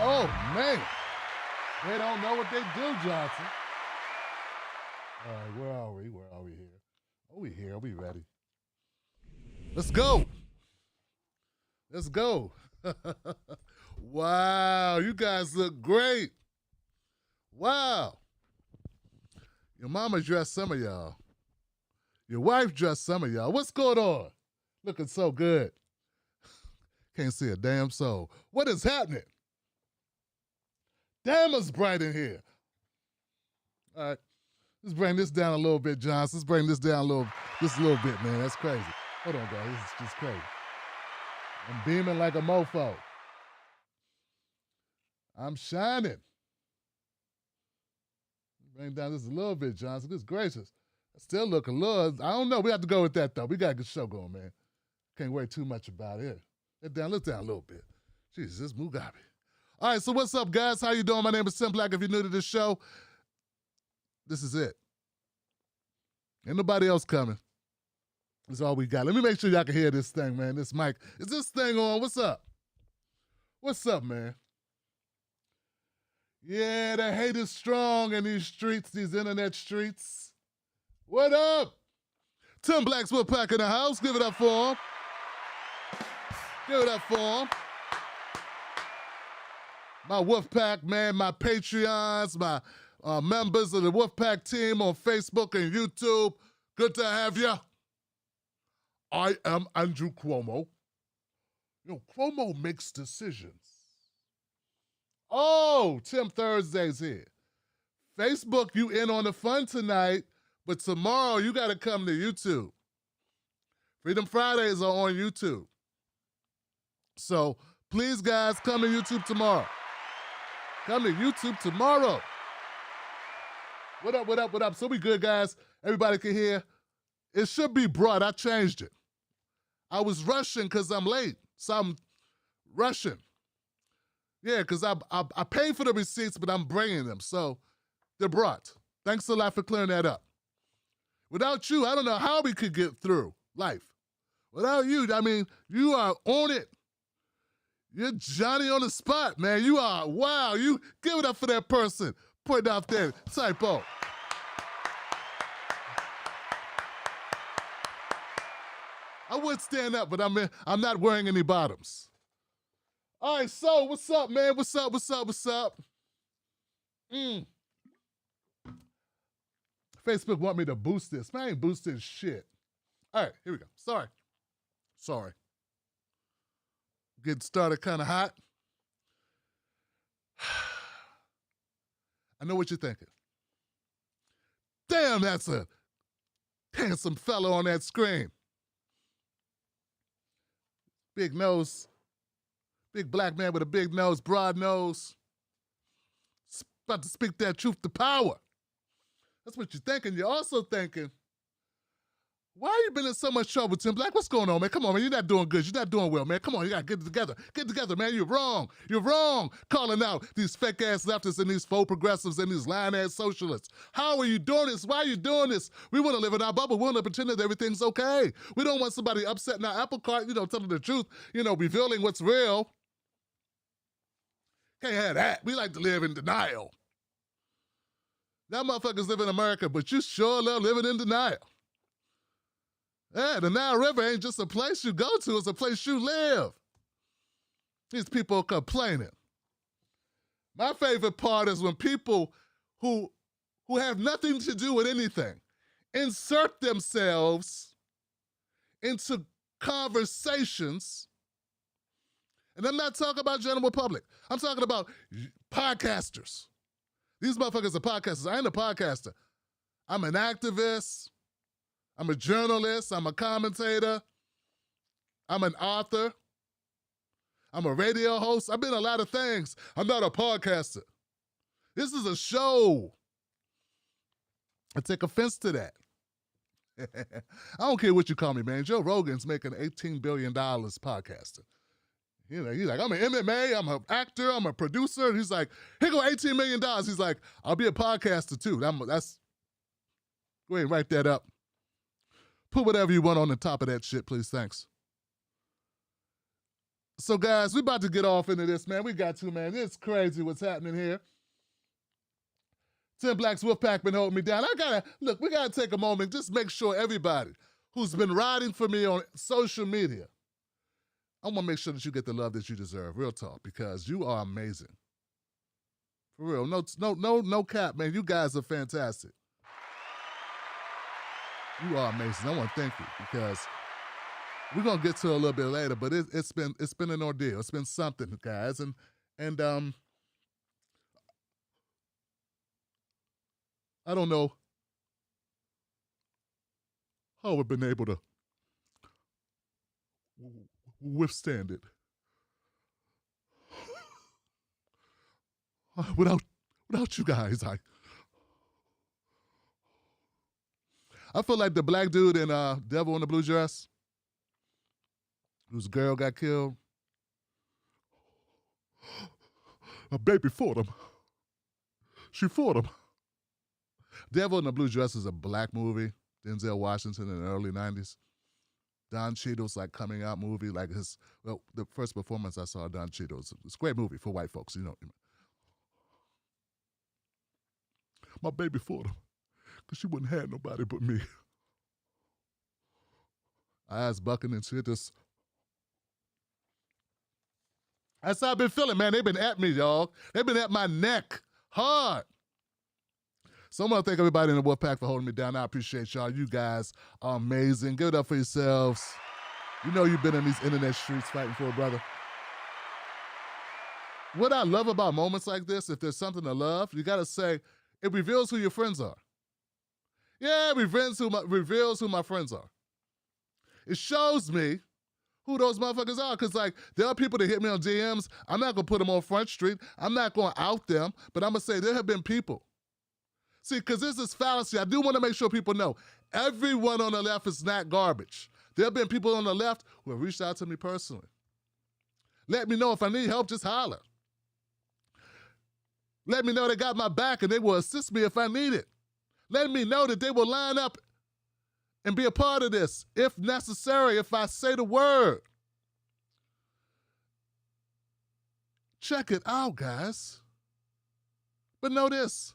Oh, man. They don't know what they do, Johnson. All right, where are we? Where are we here? Oh, we here. We ready. Let's go. Let's go. Wow, you guys look great. Wow. Your mama dressed some of y'all. Your wife dressed some of y'all. What's going on? Looking so good. Can't see a damn soul. What is happening? Damn, it's bright in here. All right. Let's bring this down a little bit, Johnson. Let's bring this down just a little bit, man. That's crazy. Hold on, guys. This is just crazy. I'm beaming like a mofo. I'm shining. Bring down this a little bit, Johnson. Goodness gracious. I still look a little, I don't know. We have to go with that, though. We got a good show going, man. Can't worry too much about it. Let's down a little bit. Jesus, this Mugabe. All right, so what's up, guys? How you doing? My name is Tim Black. If you're new to this show, this is it. Ain't nobody else coming. That's all we got. Let me make sure y'all can hear this thing, man. This mic. Is this thing on? What's up? What's up, man? Yeah, the hate is strong in these streets, these internet streets. What up? Tim Black's Wolfpack in the house. Give it up for him. Give it up for him. My Wolfpack, man, my Patreons, my members of the Wolfpack team on Facebook and YouTube. Good to have you. I am Andrew Cuomo. You know, Cuomo makes decisions. Oh, Tim Thursday's here. Facebook, you in on the fun tonight, but tomorrow you got to come to YouTube. Freedom Fridays are on YouTube. So please, guys, come to YouTube tomorrow. Come to YouTube tomorrow. What up, what up, what up? So we good, guys. Everybody can hear. It should be broad. I changed it. I was rushing because I'm late. So I'm rushing. Yeah, because I paid for the receipts, but I'm bringing them. So they're brought. Thanks a lot for clearing that up. Without you, I don't know how we could get through life. Without you, I mean, you are on it. You're Johnny on the spot, man. You are, wow. You give it up for that person. Put it out there. Typo. I would stand up, but I'm not wearing any bottoms. All right, so what's up, man? What's up, what's up, what's up? Facebook want me to boost this. Man, I ain't boosting shit. All right, here we go. Sorry. Getting started kind of hot. I know what you're thinking. Damn, that's a handsome fellow on that screen. Big nose. Big black man with a big nose, broad nose. About to speak that truth to power. That's what you're thinking. You're also thinking, why you been in so much trouble, Tim Black? What's going on, man? Come on, man. You're not doing good. You're not doing well, man. Come on, you got to get it together. Get together, man. You're wrong. You're wrong. Calling out these fake-ass leftists and these faux progressives and these lying-ass socialists. How are you doing this? Why are you doing this? We want to live in our bubble. We want to pretend that everything's okay. We don't want somebody upsetting our apple cart, telling the truth, revealing what's real. Can't have that. We like to live in denial. That motherfuckers live in America, but you sure love living in denial. Yeah, the Nile River ain't just a place you go to, it's a place you live. These people complaining. My favorite part is when people who have nothing to do with anything insert themselves into conversations. And I'm not talking about general public. I'm talking about podcasters. These motherfuckers are podcasters. I ain't a podcaster. I'm an activist. I'm a journalist. I'm a commentator. I'm an author. I'm a radio host. I've been a lot of things. I'm not a podcaster. This is a show. I take offense to that. I don't care what you call me, man. Joe Rogan's making $18 billion podcasting. He's like, I'm an MMA, I'm an actor, I'm a producer. And he's like, here go $18 million. He's like, I'll be a podcaster too. Go ahead and write that up. Put whatever you want on the top of that shit, please. Thanks. So, guys, we about to get off into this, man. We got to, man. It's crazy what's happening here. Tim Black's Wolfpack been holding me down. We got to take a moment, just make sure everybody who's been riding for me on social media, I want to make sure that you get the love that you deserve. Real talk, because you are amazing. For real. No cap, man. You guys are fantastic. You are amazing. I want to thank you because we're gonna get to it a little bit later, but it's been an ordeal. It's been something, guys, and I don't know how we've been able to withstand it without you guys. I feel like the black dude in Devil in the Blue Dress, whose girl got killed. A baby fought him. She fought him. Devil in the Blue Dress is a black movie. Denzel Washington in the early 90s. Don Cheadle's coming out movie, the first performance I saw of Don Cheadle. It's a great movie for white folks, My baby fought him because she wouldn't have nobody but me. Eyes bucking and shit. That's how I've been feeling, man. They've been at me, y'all. They've been at my neck hard. So I'm going to thank everybody in the Wolfpack for holding me down. I appreciate y'all. You guys are amazing. Give it up for yourselves. You know you've been in these internet streets fighting for a brother. What I love about moments like this, if there's something to love, you got to say, it reveals who your friends are. Yeah, it reveals who my friends are. It shows me who those motherfuckers are. Because, there are people that hit me on DMs. I'm not going to put them on Front Street. I'm not going to out them. But I'm going to say there have been people. See, because this is fallacy. I do want to make sure people know. Everyone on the left is not garbage. There have been people on the left who have reached out to me personally. Let me know if I need help, just holler. Let me know they got my back and they will assist me if I need it. Let me know that they will line up and be a part of this, if necessary, if I say the word. Check it out, guys. But know this.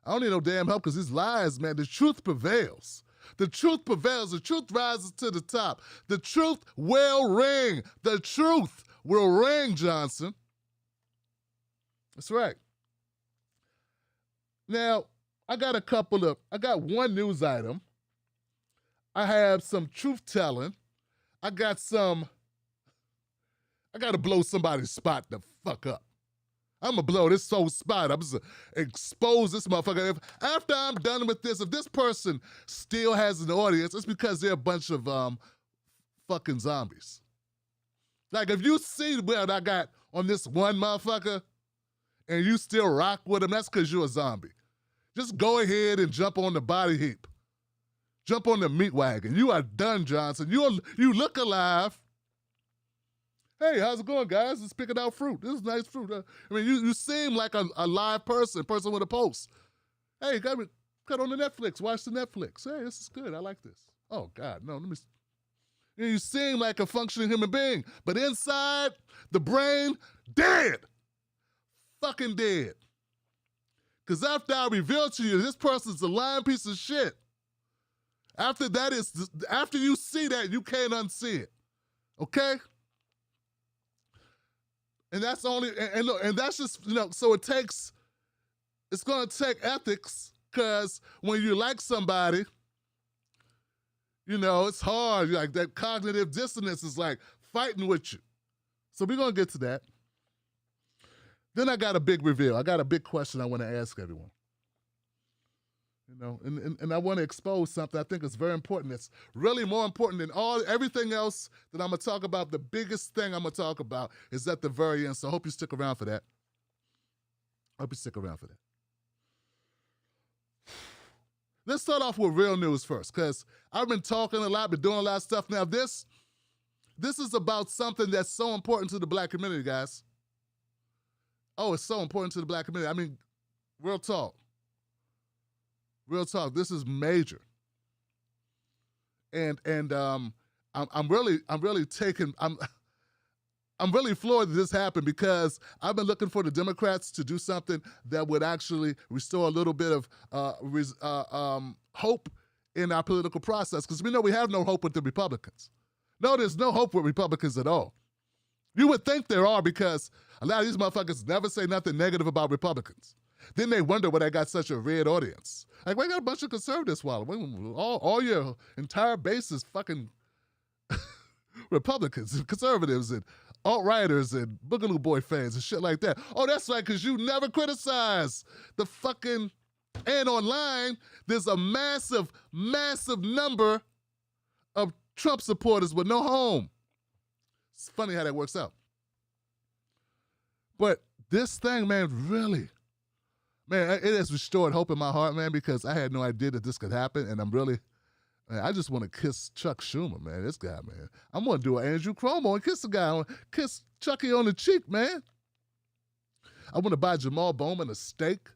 I don't need no damn help because these lies, man, the truth prevails. The truth prevails. The truth rises to the top. The truth will ring. The truth will ring, Johnson. That's right. Now, I got one news item. I have some truth-telling. I got to blow somebody's spot the fuck up. I'm going to blow this whole spot up. I'm just expose this motherfucker. After I'm done with this, if this person still has an audience, it's because they're a bunch of fucking zombies. Like, if you see what I got on this one motherfucker and you still rock with him, that's because you're a zombie. Just go ahead and jump on the body heap. Jump on the meat wagon. You are done, Johnson. You look alive. Hey, how's it going, guys? Just picking out fruit. This is nice fruit. I mean, you seem like a live person with a pulse. Hey, got me cut on the Netflix. Watch the Netflix. Hey, this is good. I like this. Oh, God, no, let me... You seem like a functioning human being, but inside, the brain, dead. Fucking dead. Because after I reveal to you this person's a lying piece of shit, after you see that, you can't unsee it. Okay? And that's only, and that's just, so it's going to take ethics, because when you like somebody, it's hard. Like, that cognitive dissonance is like fighting with you. So we're going to get to that. Then I got a big reveal. I got a big question I want to ask everyone. And I want to expose something I think is very important. It's really more important than everything else that I'm going to talk about. The biggest thing I'm going to talk about is at the very end. So I hope you stick around for that. Let's start off with real news first, because I've been talking a lot, been doing a lot of stuff. Now, this is about something that's so important to the Black community, guys. Oh, it's so important to the Black community. I mean, real talk. Real talk. This is major. And I'm really floored that this happened, because I've been looking for the Democrats to do something that would actually restore a little bit of hope in our political process, because we know we have no hope with the Republicans. No, there's no hope with Republicans at all. You would think there are, because a lot of these motherfuckers never say nothing negative about Republicans. Then they wonder why they got such a red audience. Like, we got a bunch of conservatives, all your entire base is fucking Republicans and conservatives and alt-righters and Boogaloo Boy fans and shit like that. Oh, that's right, because you never criticize the fucking... And online, there's a massive, massive number of Trump supporters with no home. It's funny how that works out. But this thing, man, really... Man, it has restored hope in my heart, man, because I had no idea that this could happen, and I just want to kiss Chuck Schumer, man, this guy, man. I'm going to do an Andrew Cuomo and kiss the guy, kiss Chucky on the cheek, man. I want to buy Jamal Bowman a steak.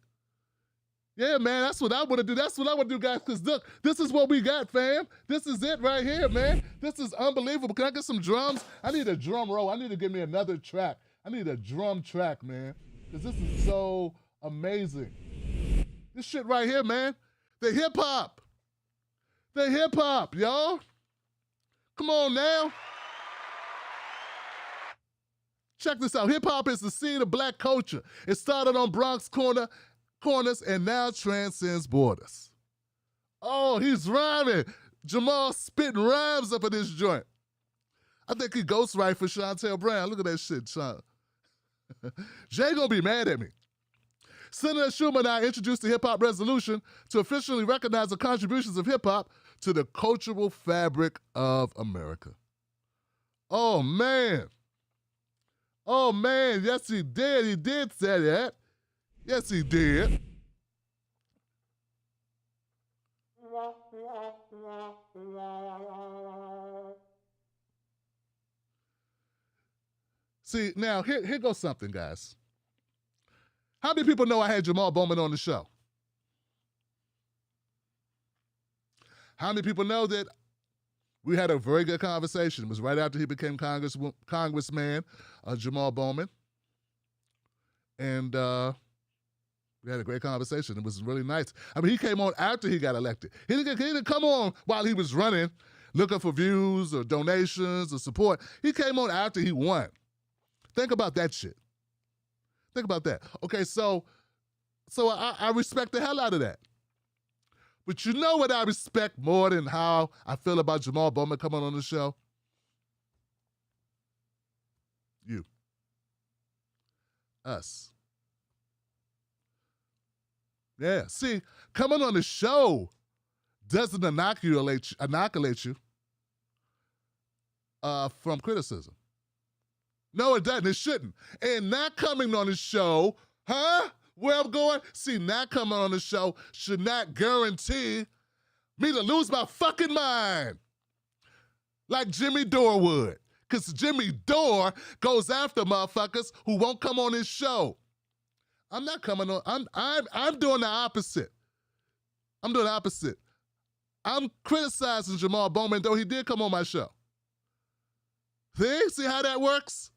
Yeah, man, that's what I want to do. That's what I want to do, guys, because look, this is what we got, fam. This is it right here, man. This is unbelievable. Can I get some drums? I need a drum roll. I need to give me another track. I need a drum track, man, because this is so... amazing. This shit right here, man. The hip-hop. The hip-hop, y'all. Come on now. Check this out. Hip-hop is the seed of Black culture. It started on Bronx corners and now transcends borders. Oh, he's rhyming. Jamal spitting rhymes up in this joint. I think he ghostwrite for Chantel Brown. Look at that shit, Sean. Jay gonna be mad at me. Senator Schumer and I introduced the hip-hop resolution to officially recognize the contributions of hip-hop to the cultural fabric of America. Oh, man. Oh, man. Yes, he did. He did say that. Yes, he did. See, now, here goes something, guys. How many people know I had Jamal Bowman on the show? How many people know that we had a very good conversation? It was right after he became Congressman Jamal Bowman. And we had a great conversation. It was really nice. I mean, he came on after he got elected. He didn't come on while he was running, looking for views or donations or support. He came on after he won. Think about that shit. Think about that. Okay, so I respect the hell out of that. But you know what I respect more than how I feel about Jamal Bowman coming on the show? You. Us. Yeah, see, coming on the show doesn't inoculate you from criticism. No, it doesn't. It shouldn't. And not coming on the show, huh? Where I'm going? See, not coming on the show should not guarantee me to lose my fucking mind. Like Jimmy Dore would. Because Jimmy Dore goes after motherfuckers who won't come on his show. I'm not coming on. I'm doing the opposite. I'm doing the opposite. I'm criticizing Jamal Bowman, though he did come on my show. See how that works?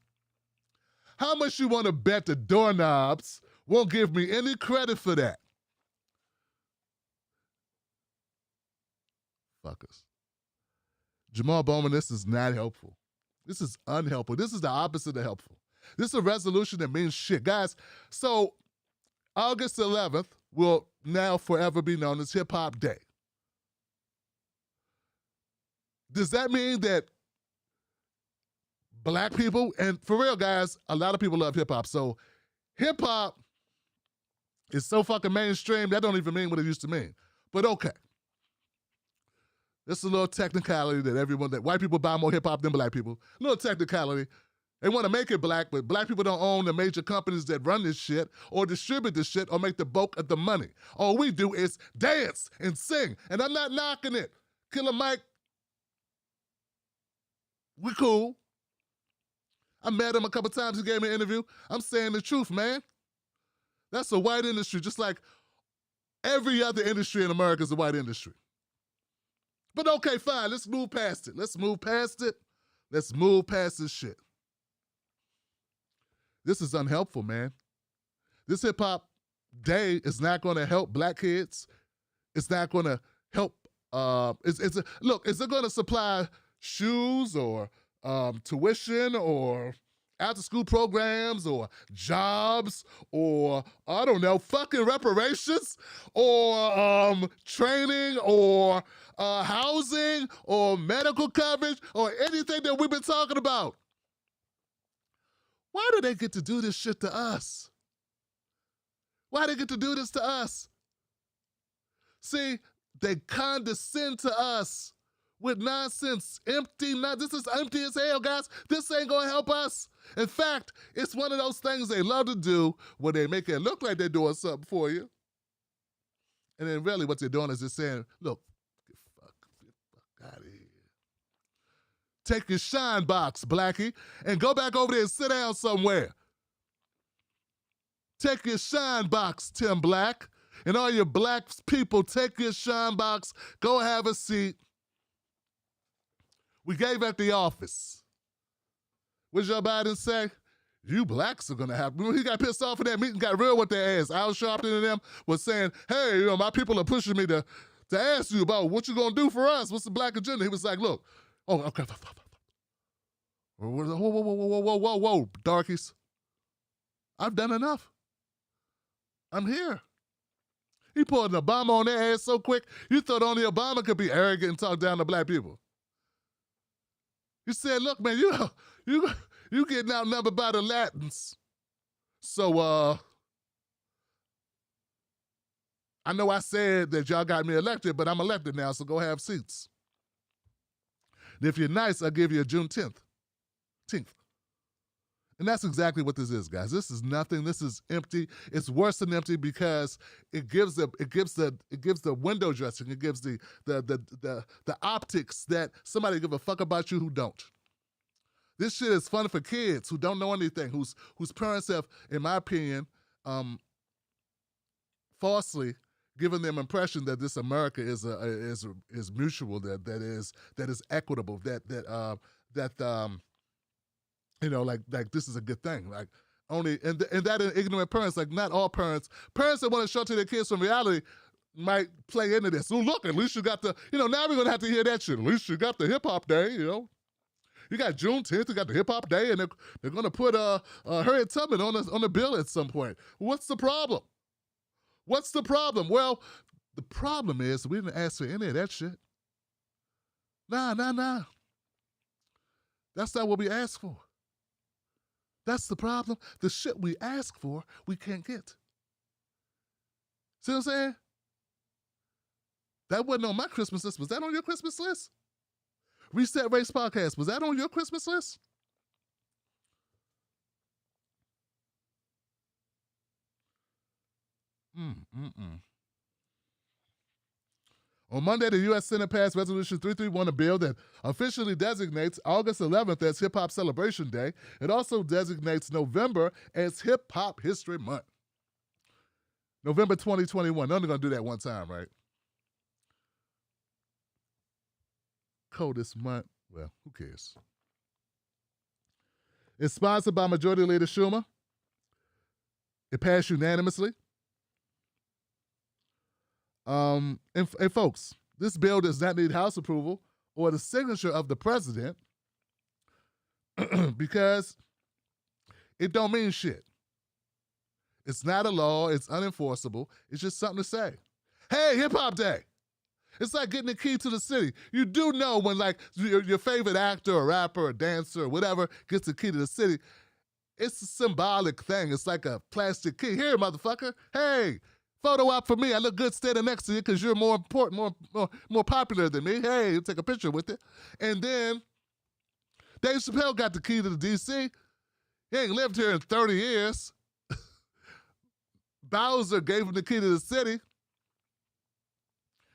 How much you want to bet the doorknobs won't give me any credit for that? Fuckers. Jamal Bowman, this is not helpful. This is unhelpful. This is the opposite of helpful. This is a resolution that means shit. Guys, so August 11th will now forever be known as Hip Hop Day. Does that mean that black people, and for real, guys, a lot of people love hip hop. So hip hop is so fucking mainstream, that don't even mean what it used to mean. But okay. This is a little technicality that white people buy more hip hop than black people. A little technicality. They want to make it black, but black people don't own the major companies that run this shit or distribute this shit or make the bulk of the money. All we do is dance and sing. And I'm not knocking it. Killer Mike, we cool. I met him a couple times. He gave me an interview. I'm saying the truth, man. That's a white industry, just like every other industry in America is a white industry. But okay, fine. Let's move past it. Let's move past it. Let's move past this shit. This is unhelpful, man. This hip hop day is not going to help black kids. It's not going to help. Look, is it going to supply shoes or tuition or after-school programs or jobs or, I don't know, fucking reparations or training or housing or medical coverage or anything that we've been talking about? Why do they get to do this shit to us? Why do they get to do this to us? See, they condescend to us with nonsense, this is empty as hell, guys. This ain't gonna help us. In fact, it's one of those things they love to do where they make it look like they're doing something for you. And then really what they're doing is just saying, look, get the fuck out of here. Take your shine box, Blackie, and go back over there and sit down somewhere. Take your shine box, Tim Black. And all your black people, take your shine box, go have a seat. We gave at the office. What did Joe Biden say? You blacks are gonna have. When he got pissed off in that meeting, got real with their ass. Al Sharpton and them was saying, hey, my people are pushing me to ask you about what you gonna do for us. What's the black agenda? He was like, look, oh, okay. Whoa, darkies. I've done enough. I'm here. He pulled an Obama on their ass so quick, you thought only Obama could be arrogant and talk down to black people. He said, look, man, you getting outnumbered by the Latins. So, I know I said that y'all got me elected, but I'm elected now, so go have seats. And if you're nice, I'll give you a Juneteenth. And that's exactly what this is, guys. This is nothing. This is empty. It's worse than empty because it gives the window dressing. It gives the optics that somebody give a fuck about you who don't. This shit is fun for kids who don't know anything, whose parents have, in my opinion, falsely given them impression that this America is mutual, that is equitable, like this is a good thing. Like only and that ignorant parents, like not all parents that want to shelter their kids from reality might play into this. So look, at least you got the, now we're gonna have to hear that shit. At least you got the hip hop day, You got Juneteenth, you got the hip hop day, and they're gonna put Harriet Tubman on the bill at some point. What's the problem? What's the problem? Well, the problem is we didn't ask for any of that shit. Nah. That's not what we asked for. That's the problem. The shit we ask for, we can't get. See what I'm saying? That wasn't on my Christmas list. Was that on your Christmas list? Reset Race Podcast, was that on your Christmas list? On Monday, the U.S. Senate passed Resolution 331, a bill that officially designates August 11th as Hip Hop Celebration Day. It also designates November as Hip Hop History Month. November 2021. They're only going to do that one time, right? Coldest month. Well, who cares? It's sponsored by Majority Leader Schumer. It passed unanimously. And folks, this bill does not need House approval or the signature of the president because it don't mean shit. It's not a law. It's unenforceable. It's just something to say. Hey, Hip Hop Day. It's like getting the key to the city. You do know when like your favorite actor or rapper or dancer or whatever gets the key to the city. It's a symbolic thing. It's like a plastic key. Here, motherfucker. Hey, photo op for me. I look good standing next to you because you're more important, more popular than me. Hey, take a picture with it. And then Dave Chappelle got the key to the D.C. He ain't lived here in 30 years. Bowser gave him the key to the city.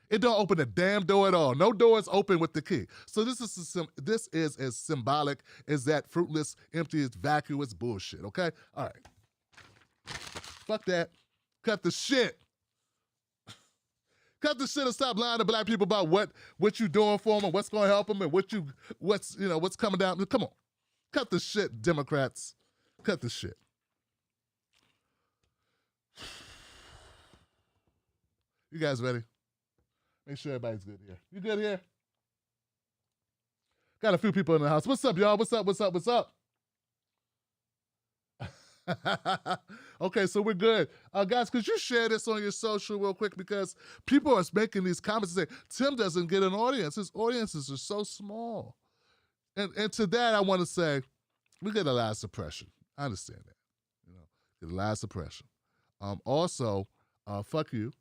It don't open a damn door at all. No doors open with the key. So this is as symbolic as that fruitless, empty, vacuous bullshit, okay? All right. Fuck that. Cut the shit. Cut the shit and stop lying to black people about what you doing for them and what's going to help them and what's coming down. Come on. Cut the shit, Democrats. Cut the shit. You guys ready? Make sure everybody's good here. You good here? Got a few people in the house. What's up, y'all? What's up? What's up? What's up? Okay, so we're good. Guys, could you share this on your social real quick? Because people are making these comments and saying, Tim doesn't get an audience. His audiences are so small. And to that, I want to say, we get a lot of suppression. I understand that. Get a lot of suppression. Also, fuck you.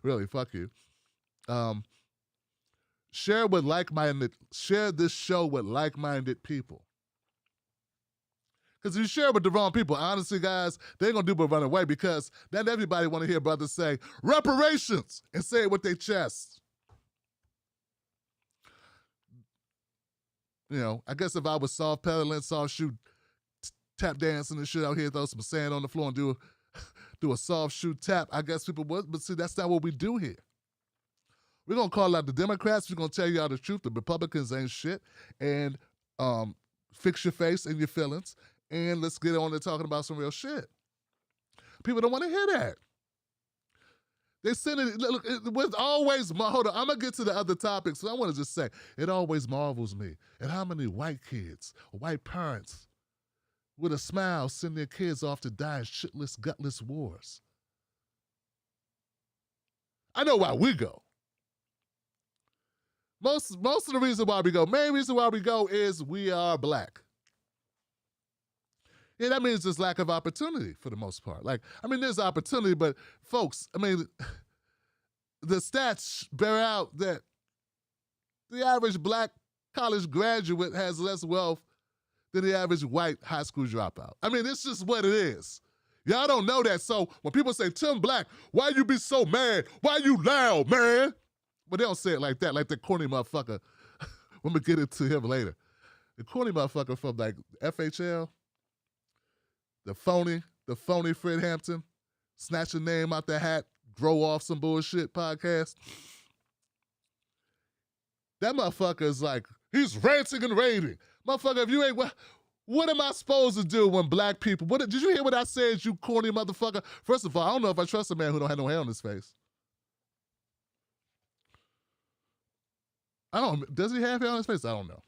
Really, fuck you. Share this show with like-minded people. Because if you share with the wrong people, honestly, guys, they're going to do but run away because not everybody want to hear brothers say, reparations, and say it with their chest. I guess if I was soft pedaling, soft shoe, tap dancing and shit out here, throw some sand on the floor and do a soft shoe tap, I guess people would, but see, that's not what we do here. We're going to call out the Democrats. We're going to tell you all the truth. The Republicans ain't shit. And fix your face and your feelings. And let's get on to talking about some real shit. People don't want to hear that. They send it, look, it was always, hold on, I'm going to get to the other topics. So I want to just say, it always marvels me at how many white kids, white parents, with a smile, send their kids off to die in shitless, gutless wars. I know why we go. Most of the reason why we go, main reason why we go is we are black. Yeah, that means there's lack of opportunity for the most part. There's opportunity, but folks, the stats bear out that the average black college graduate has less wealth than the average white high school dropout. It's just what it is. Y'all don't know that. So when people say, Tim Black, why you be so mad? Why you loud, man? But they don't say it like that, like the corny motherfucker. We're going to get into him later. The corny motherfucker from FHL, the phony Fred Hampton, snatch a name out the hat, grow off some bullshit podcast. That motherfucker is like, he's ranting and raving. Motherfucker, if you ain't, what am I supposed to do when black people, did you hear what I said, you corny motherfucker? First of all, I don't know if I trust a man who don't have no hair on his face. Does he have hair on his face? I don't know.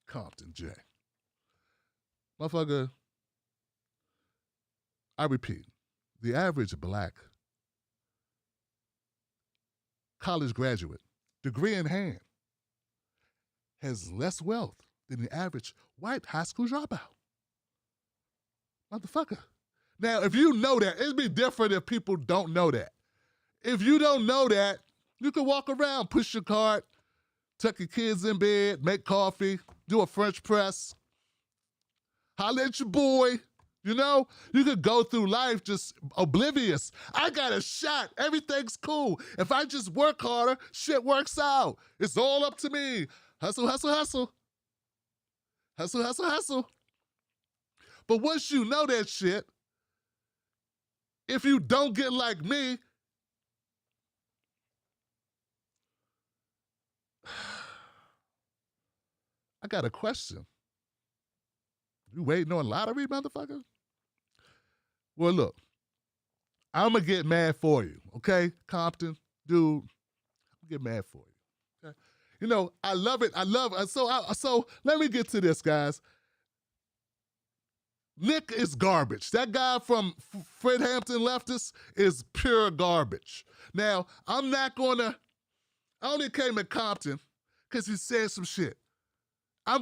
Compton J. Motherfucker, I repeat, the average black college graduate, degree in hand, has less wealth than the average white high school dropout. Motherfucker. Now, if you know that, it'd be different if people don't know that. If you don't know that, you can walk around, push your cart, tuck your kids in bed, make coffee, do a French press, holler at your boy, You know, you could go through life just oblivious. I got a shot. Everything's cool. If I just work harder, shit works out. It's all up to me. Hustle, hustle, hustle. Hustle, hustle, hustle. But once you know that shit, if you don't get like me, I got a question. You waiting on lottery, motherfucker? Well, look, I'm going to get mad for you, okay? Compton, dude, I'm get mad for you, okay? You know, I love it. I love it. So let me get to this, guys. Nick is garbage. That guy from Fred Hampton Leftist is pure garbage. Now, I'm not going to, I only came at Compton because he said some shit. I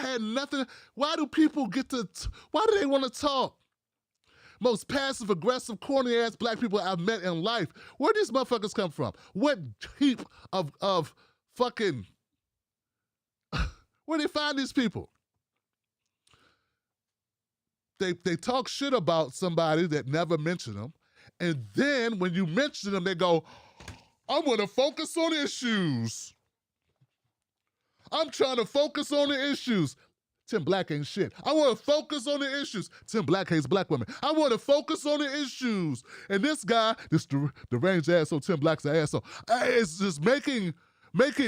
had nothing. Why do people why do they want to talk? Most passive, aggressive, corny ass black people I've met in life. Where do these motherfuckers come from? What heap of fucking, where do they find these people? They talk shit about somebody that never mentioned them. And then when you mention them, they go, I want to focus on issues. I'm trying to focus on the issues. Tim Black ain't shit. I want to focus on the issues. Tim Black hates black women. I want to focus on the issues. And this guy, this deranged asshole, Tim Black's an asshole, is just making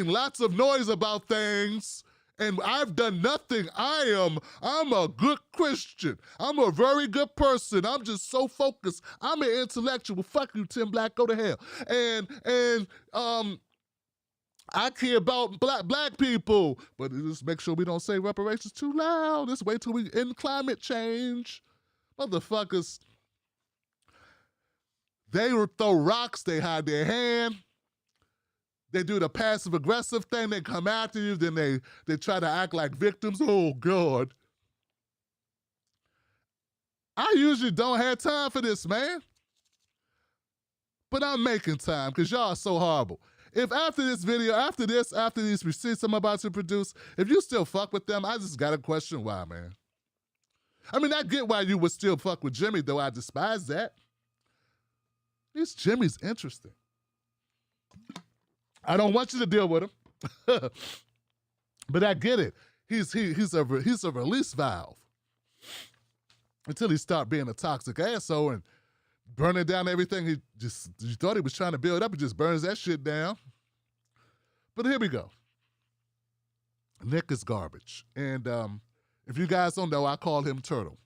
lots of noise about things. And I've done nothing. I'm a good Christian. I'm a very good person. I'm just so focused. I'm an intellectual. Fuck you, Tim Black. Go to hell. And I care about black people, but just make sure we don't say reparations too loud. Just wait till we end climate change. Motherfuckers, they throw rocks, they hide their hand. They do the passive-aggressive thing. They come after you, then they try to act like victims. Oh, God. I usually don't have time for this, man. But I'm making time because y'all are so horrible. If after this video, after these receipts I'm about to produce, if you still fuck with them, I just got to question why, man. I mean, I get why you would still fuck with Jimmy, though I despise that. This Jimmy's interesting. I don't want you to deal with him, but I get it. He's a release valve until he start being a toxic asshole and burning down everything you thought he was trying to build up. He just burns that shit down. But here we go. Nick is garbage, and if you guys don't know, I call him Turtle.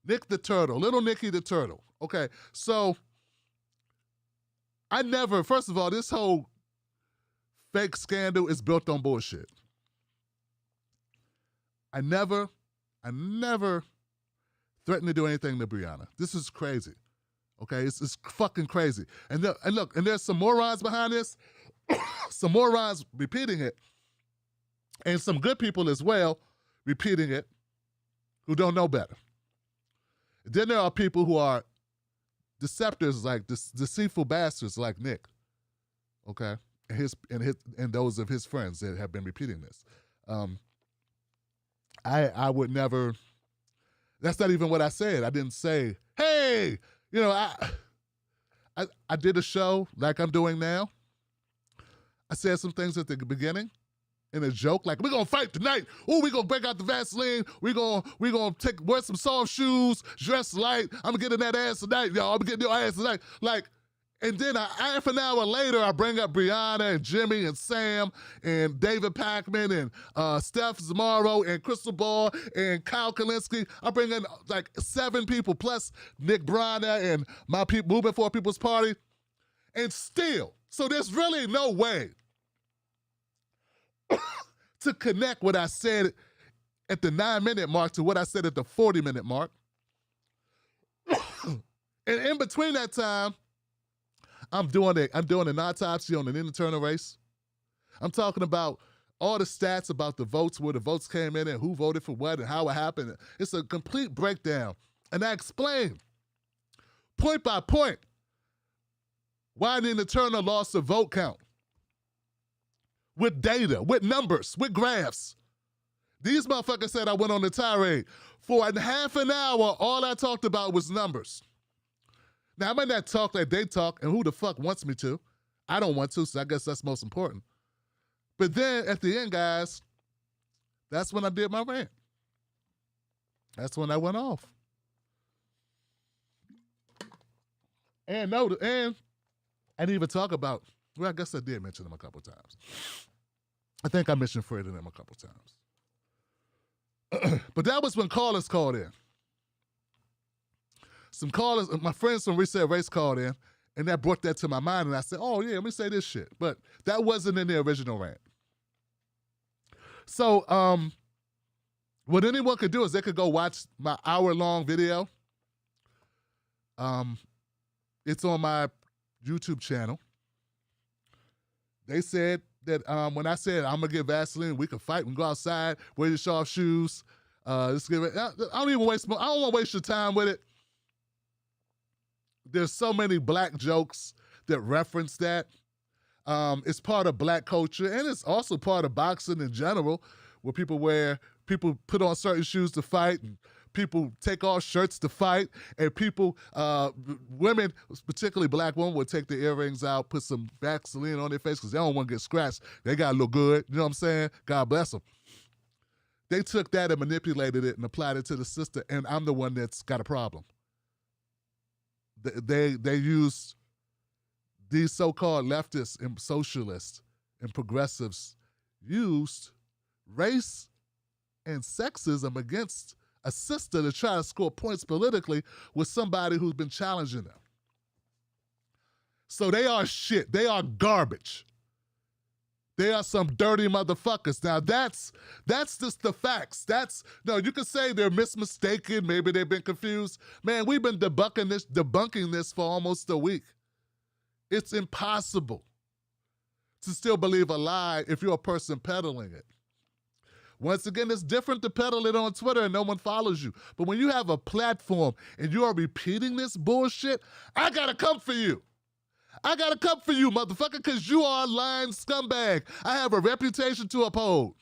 Nick the Turtle, little Nicky the Turtle. Okay, so first of all, this whole fake scandal is built on bullshit. I never threatened to do anything to Breonna. This is crazy. Okay, it's fucking crazy. And look, there's some morons behind this, some morons repeating it, and some good people as well repeating it who don't know better. Then there are people who are deceptors, like deceitful bastards like Nick, okay, and those of his friends that have been repeating this. I would never. That's not even what I said. I didn't say, hey, you know, I did a show like I'm doing now. I said some things at the beginning in a joke, like, we're gonna fight tonight. Oh, we're gonna break out the Vaseline. We're gonna wear some soft shoes, dress light. I'm getting that ass tonight, y'all. I'm getting your ass tonight. Like, and then half an hour later, I bring up Breonna and Jimmy and Sam and David Pakman and Steph Zamaro and Crystal Ball and Kyle Kalinske. I bring in like 7 people plus Nick Bronner and my people, Movement for People's Party. And still, so there's really no way to connect what I said at the 9-minute mark to what I said at the 40-minute mark. And in between that time, I'm doing an autopsy on an internal race. I'm talking about all the stats about the votes, where the votes came in and who voted for what and how it happened. It's a complete breakdown. And I explain point by point why the internal lost a vote count. With data, with numbers, with graphs. These motherfuckers said I went on the tirade. For half an hour, all I talked about was numbers. Now, I might not talk like they talk, and who the fuck wants me to? I don't want to, so I guess that's most important. But then at the end, guys, that's when I did my rant. That's when I went off. And I didn't even talk about, well, I guess I did mention them a couple times. I think I mentioned Fred and them a couple times. But that was when callers called in. Some callers, my friends from Reset Race called in, and that brought that to my mind, and I said, oh yeah, let me say this shit. But that wasn't in the original rant. So what anyone could do is they could go watch my hour-long video. It's on my YouTube channel. They said that when I said I'm gonna get Vaseline, we can fight and go outside, wear your sharp shoes. Let's give it. I don't want to waste your time with it. There's so many black jokes that reference that. It's part of black culture, and it's also part of boxing in general, where people put on certain shoes to fight, and people take off shirts to fight, and women, particularly black women, would take their earrings out, put some Vaseline on their face because they don't want to get scratched. They got to look good. You know what I'm saying? God bless them. They took that and manipulated it and applied it to the sister, and I'm the one that's got a problem. They used, these so-called leftists and socialists and progressives used race and sexism against a sister to try to score points politically with somebody who's been challenging them. So they are shit. They are garbage. They are some dirty motherfuckers. Now that's just the facts. No, you can say they're mistaken, maybe they've been confused. Man, we've been debunking this for almost a week. It's impossible to still believe a lie if you're a person peddling it. Once again, it's different to peddle it on Twitter and no one follows you. But when you have a platform and you are repeating this bullshit, I gotta come for you. I gotta come for you, motherfucker, because you are a lying scumbag. I have a reputation to uphold.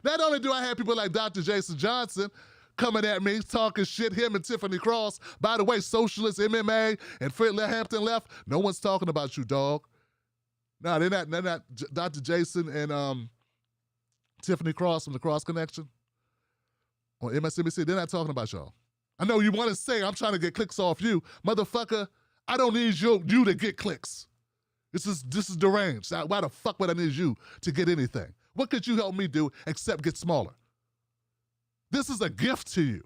Not only do I have people like Dr. Jason Johnson coming at me, talking shit, him and Tiffany Cross. By the way, socialist MMA and Fred Hampton left. No one's talking about you, dog. No, they're not Dr. Jason and Tiffany Cross from the Cross Connection on MSNBC. They're not talking about y'all. I know you want to say I'm trying to get clicks off you, motherfucker. I don't need you to get clicks. This is deranged. Why the fuck would I need you to get anything? What could you help me do except get smaller? This is a gift to you.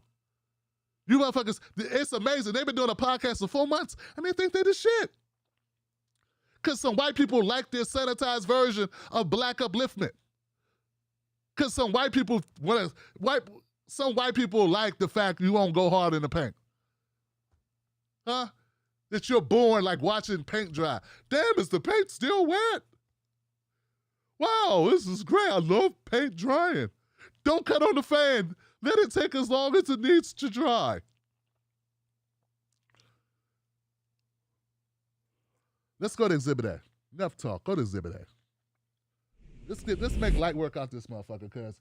You motherfuckers, it's amazing. They've been doing a podcast for 4 months and they think they're the shit. Because some white people like their sanitized version of black upliftment. Because some white people like the fact you won't go hard in the paint. Huh? That you're born like watching paint dry. Damn, is the paint still wet? Wow, this is great. I love paint drying. Don't cut on the fan. Let it take as long as it needs to dry. Let's go to Exhibit A. Enough talk. Go to Exhibit A. Let's make light work out this motherfucker because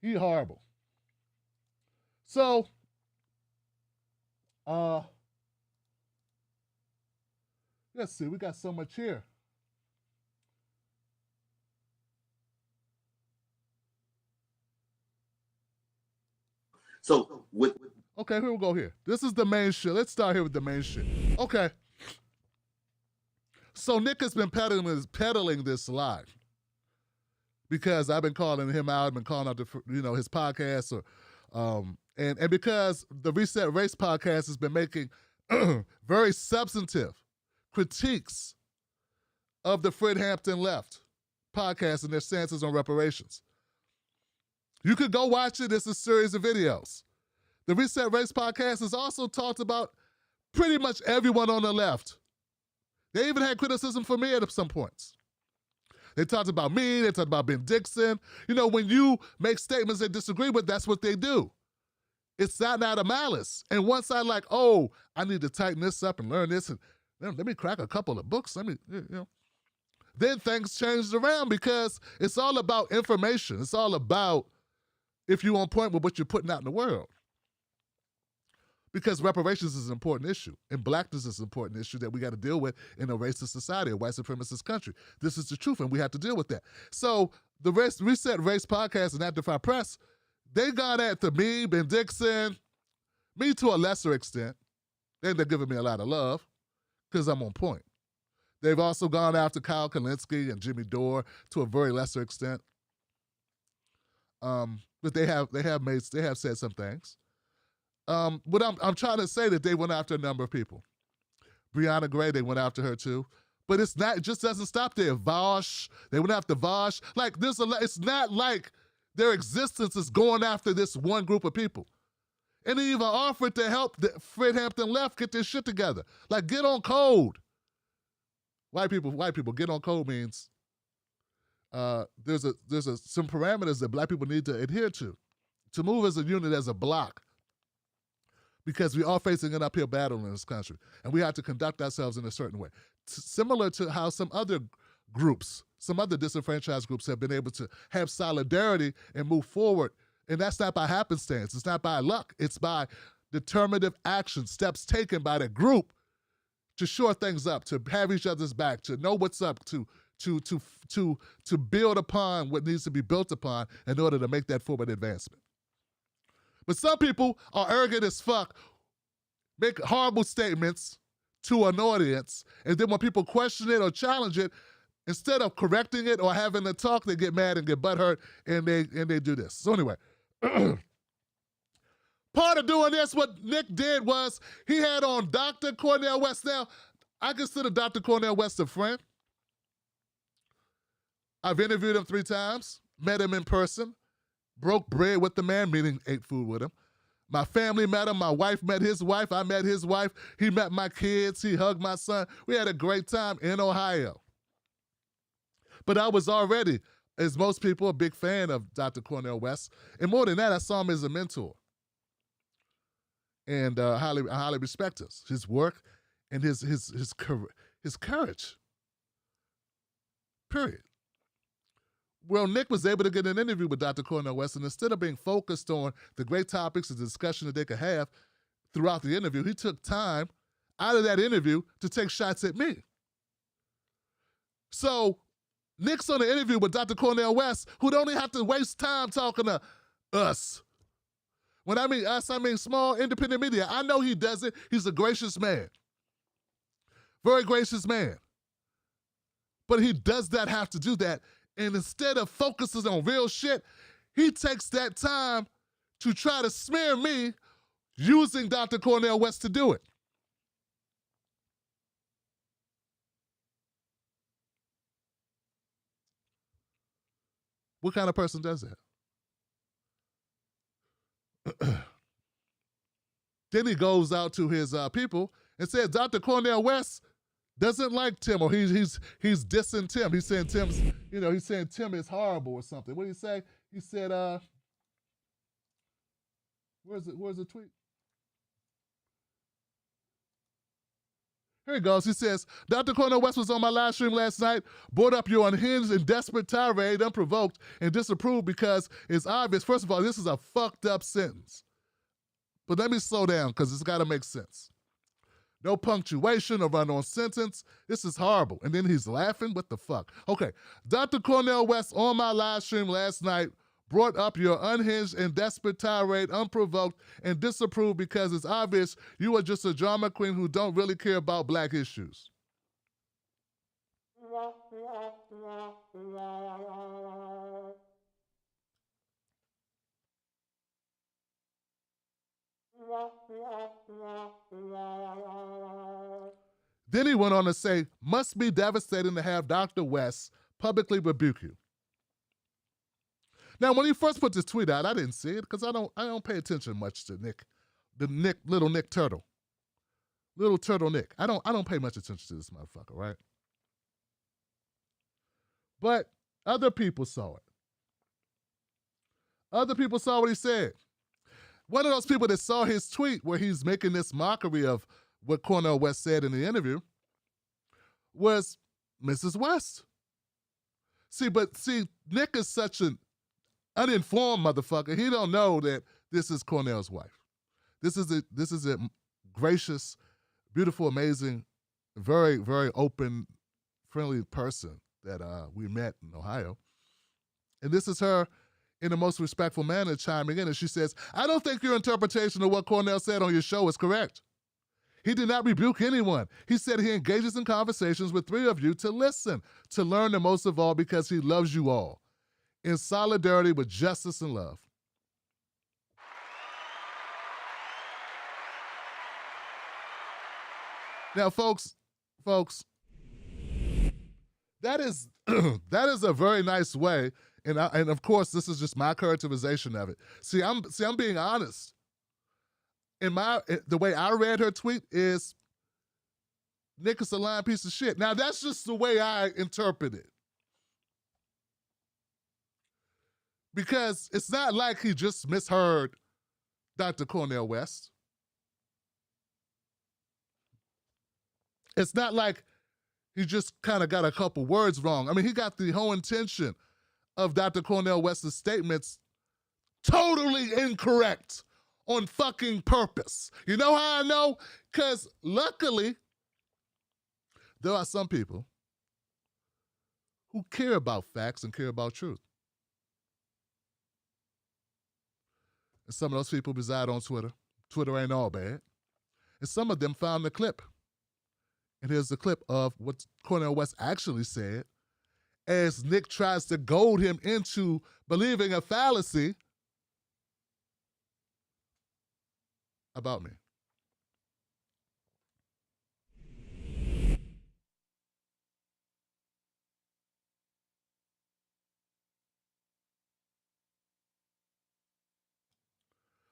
he horrible. So, let's see. We got so much here. So with okay, here we go here. This is the main shit. Let's start here with the main shit. Okay. So Nick has been peddling this lie because I've been calling him out. I've been calling out his podcast, and because the Reset Race podcast has been making very substantive critiques of the Fred Hampton Left podcast and their stances on reparations. You could go watch it. It's a series of videos. The Reset Race podcast has also talked about pretty much everyone on the left. They even had criticism for me at some points. They talked about me. They talked about Ben Dixon. You know, when you make statements they disagree with, that's what they do. It's not out of malice. And once I I need to tighten this up and learn this, and let me crack a couple of books. Then things changed around because it's all about information. It's all about if you're on point with what you're putting out in the world. Because reparations is an important issue, and blackness is an important issue that we got to deal with in a racist society, a white supremacist country. This is the truth, and we have to deal with that. So the Reset Race podcast and Amplify Press, they got at the me, Ben Dixon, me to a lesser extent. They're giving me a lot of love because I'm on point. They've also gone after Kyle Kulinski and Jimmy Dore to a very lesser extent. But they have said some things. But I'm trying to say that they went after a number of people. Brianna Gray, they went after her too. But it just doesn't stop there. Vosh, they went after Vosh. Like it's not like their existence is going after this one group of people. And they even offered to help the Fred Hampton Left get their shit together. Like, get on code. White people, get on code means there's some parameters that black people need to adhere to move as a unit, as a block. Because we are facing an uphill battle in this country, and we have to conduct ourselves in a certain way. Similar to how some other groups, some other disenfranchised groups have been able to have solidarity and move forward. And that's not by happenstance. It's not by luck. It's by determinative action, steps taken by the group to shore things up, to have each other's back, to know what's up, to build upon what needs to be built upon in order to make that forward advancement. But some people are arrogant as fuck, make horrible statements to an audience, and then when people question it or challenge it, instead of correcting it or having a talk, they get mad and get butthurt, and they do this. So anyway, part of doing this, what Nick did was he had on Dr. Cornel West. Now, I consider Dr. Cornel West a friend. I've interviewed him 3 times, met him in person, broke bread with the man, meaning ate food with him. My family met him. My wife met his wife. I met his wife. He met my kids. He hugged my son. We had a great time in Ohio. But I was already, as most people, a big fan of Dr. Cornel West. And more than that, I saw him as a mentor. And I highly respect his work and his courage. Period. Well, Nick was able to get an interview with Dr. Cornel West, and instead of being focused on the great topics and the discussion that they could have throughout the interview, he took time out of that interview to take shots at me. So Nick's on an interview with Dr. Cornel West, who don't even have to waste time talking to us. When I mean us, I mean small independent media. I know he does it. He's a gracious man. Very gracious man. But he does not have to do that. And instead of focusing on real shit, he takes that time to try to smear me using Dr. Cornel West to do it. What kind of person does that? Then he goes out to his people and says, Dr. Cornel West doesn't like Tim, or he's dissing Tim. He's saying he's saying Tim is horrible or something. What did he say? He said, where's the tweet? Here he goes. He says, Dr. Cornel West was on my live stream last night, brought up your unhinged and desperate tirade, unprovoked, and disapproved because it's obvious. First of all, this is a fucked up sentence. But let me slow down because it's got to make sense. No punctuation or run-on sentence. This is horrible. And then he's laughing. What the fuck? Okay. Dr. Cornel West on my live stream last night brought up your unhinged and desperate tirade, unprovoked, and disapproved because it's obvious you are just a drama queen who don't really care about black issues. Then he went on to say, must be devastating to have Dr. West publicly rebuke you. Now, when he first put this tweet out, I didn't see it because I don't pay attention much to Nick, little Nick Turtle. Little Turtle Nick. I don't pay much attention to this motherfucker, right? But other people saw it. Other people saw what he said. One of those people that saw his tweet where he's making this mockery of what Cornel West said in the interview was Mrs. West. See, Nick is such an uninformed motherfucker, he don't know that this is Cornel's wife. This is a gracious, beautiful, amazing, very, very open, friendly person that we met in Ohio. And this is her in the most respectful manner chiming in. And she says, I don't think your interpretation of what Cornel said on your show is correct. He did not rebuke anyone. He said he engages in conversations with 3 of you to listen, to learn, and most of all, because he loves you all, in solidarity with justice and love. Now, folks, that is that is a very nice way, and of course, this is just my characterization of it. See, I'm being honest. The way I read her tweet is, Nick is a lying piece of shit. Now, that's just the way I interpret it. Because it's not like he just misheard Dr. Cornel West. It's not like he just kind of got a couple words wrong. I mean, he got the whole intention of Dr. Cornel West's statements totally incorrect on fucking purpose. You know how I know? Because luckily, there are some people who care about facts and care about truth. And some of those people reside on Twitter. Twitter ain't all bad. And some of them found the clip. And here's the clip of what Cornel West actually said as Nick tries to goad him into believing a fallacy about me.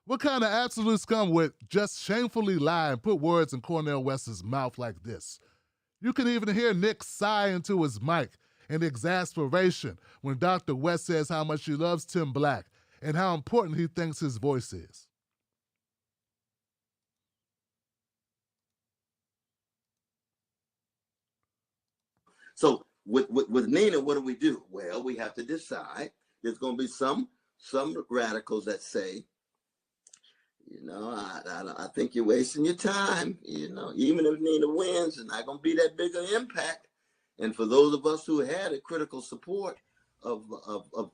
What kind of absolute scum would just shamefully lie and put words in Cornel West's mouth like this? You can even hear Nick sigh into his mic in exasperation when Dr. West says how much he loves Tim Black and how important he thinks his voice is. So with Nina, what do? Well, we have to decide. There's going to be some radicals that say, you know, I think you're wasting your time. You know, even if Nina wins, it's not going to be that big an impact. And for those of us who had a critical support of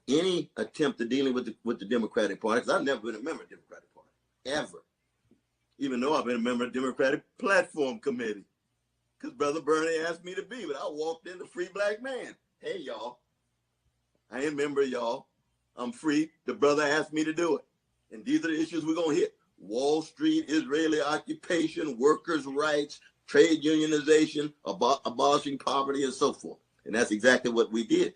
any attempt to dealing with the Democratic Party, because I've never been a member of the Democratic Party, ever. Even though I've been a member of the Democratic Platform Committee, because Brother Bernie asked me to be, but I walked in the free black man. Hey, y'all, I ain't a member of y'all. I'm free. The brother asked me to do it. And these are the issues we're going to hit. Wall Street, Israeli occupation, workers' rights, trade unionization, abolishing poverty, and so forth. And that's exactly what we did.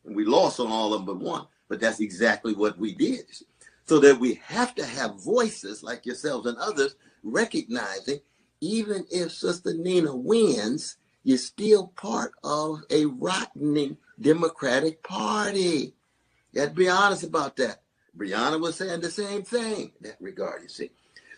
And we lost on all of them but one. But that's exactly what we did. So that we have to have voices like yourselves and others recognizing even if Sister Nina wins, you're still part of a rottening Democratic Party. You have to be honest about that. Breonna was saying the same thing in that regard, you see.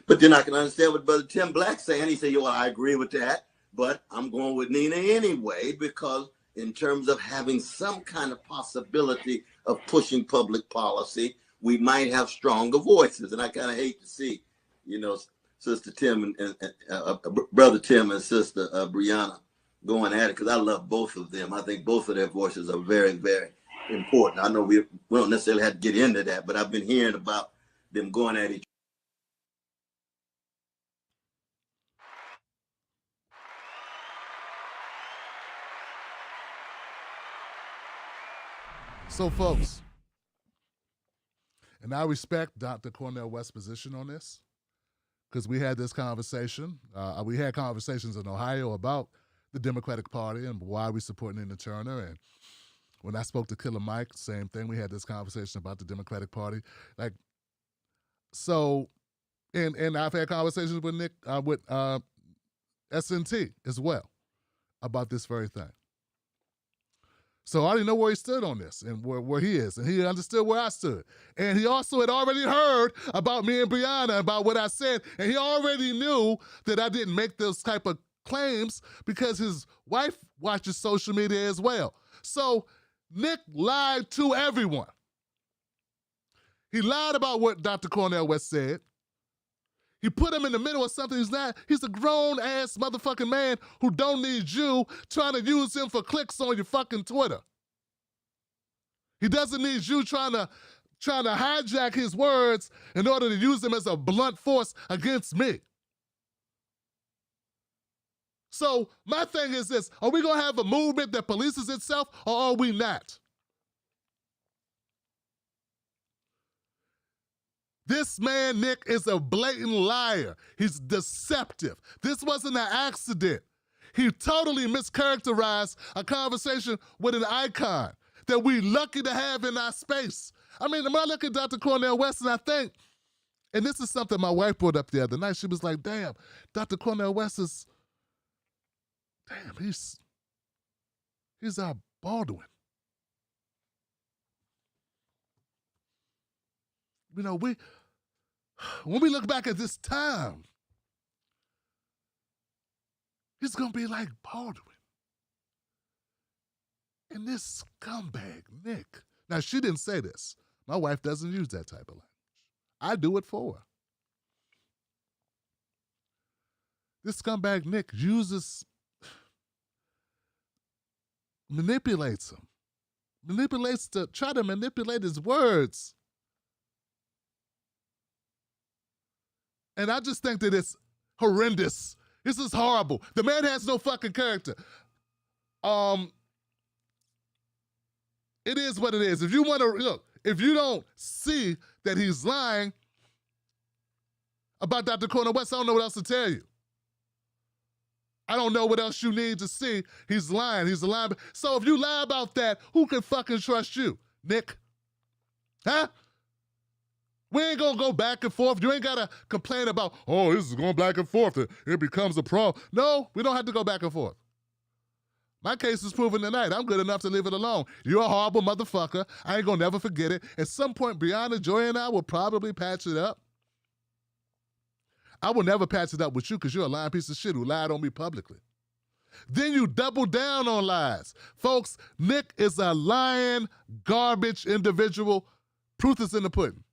But then I can understand what Brother Tim Black's saying. He said, well, I agree with that, but I'm going with Nina anyway, because in terms of having some kind of possibility of pushing public policy, we might have stronger voices. And I kind of hate to see, you know, Sister Tim and Brother Tim and Sister Breonna going at it, because I love both of them. I think both of their voices are very, very important. I know we don't necessarily have to get into that, but I've been hearing about them going at each other. So, folks, and I respect Dr. Cornel West's position on this, because we had this conversation. We had conversations in Ohio about the Democratic Party and why we support Nina Turner. And when I spoke to Killer Mike, same thing. We had this conversation about the Democratic Party. Like, so, and I've had conversations with Nick, with SNT as well about this very thing. So I already know where he stood on this and where he is. And he understood where I stood. And he also had already heard about me and Breonna, about what I said. And he already knew that I didn't make those type of claims because his wife watches social media as well. So Nick lied to everyone. He lied about what Dr. Cornel West said. He put him in the middle of something he's not. He's a grown-ass motherfucking man who don't need you trying to use him for clicks on your fucking Twitter. He doesn't need you trying to hijack his words in order to use them as a blunt force against me. So my thing is this: are we gonna have a movement that polices itself, or are we not? This man, Nick, is a blatant liar. He's deceptive. This wasn't an accident. He totally mischaracterized a conversation with an icon that we lucky to have in our space. I mean, when I look at Dr. Cornel West and I think, and this is something my wife brought up the other night, she was like, damn, Dr. Cornel West is, damn, he's our Baldwin. You know, when we look back at this time, he's gonna be like Baldwin. And this scumbag, Nick. Now, she didn't say this. My wife doesn't use that type of language. I do it for her. This scumbag, Nick, manipulates him. Try to manipulate his words. And I just think that it's horrendous. This is horrible. The man has no fucking character. It is what it is. If you want to, look, if you don't see that he's lying about Dr. Cornel West, I don't know what else to tell you. I don't know what else you need to see. He's lying. He's a liar. So if you lie about that, who can fucking trust you, Nick? Huh? We ain't gonna go back and forth. You ain't gotta complain about, oh, this is going back and forth. It becomes a problem. No, we don't have to go back and forth. My case is proven tonight. I'm good enough to leave it alone. You're a horrible motherfucker. I ain't gonna never forget it. At some point, Brianna, Joy, and I will probably patch it up. I will never patch it up with you because you're a lying piece of shit who lied on me publicly. Then you double down on lies. Folks, Nick is a lying, garbage individual. Proof is in the pudding.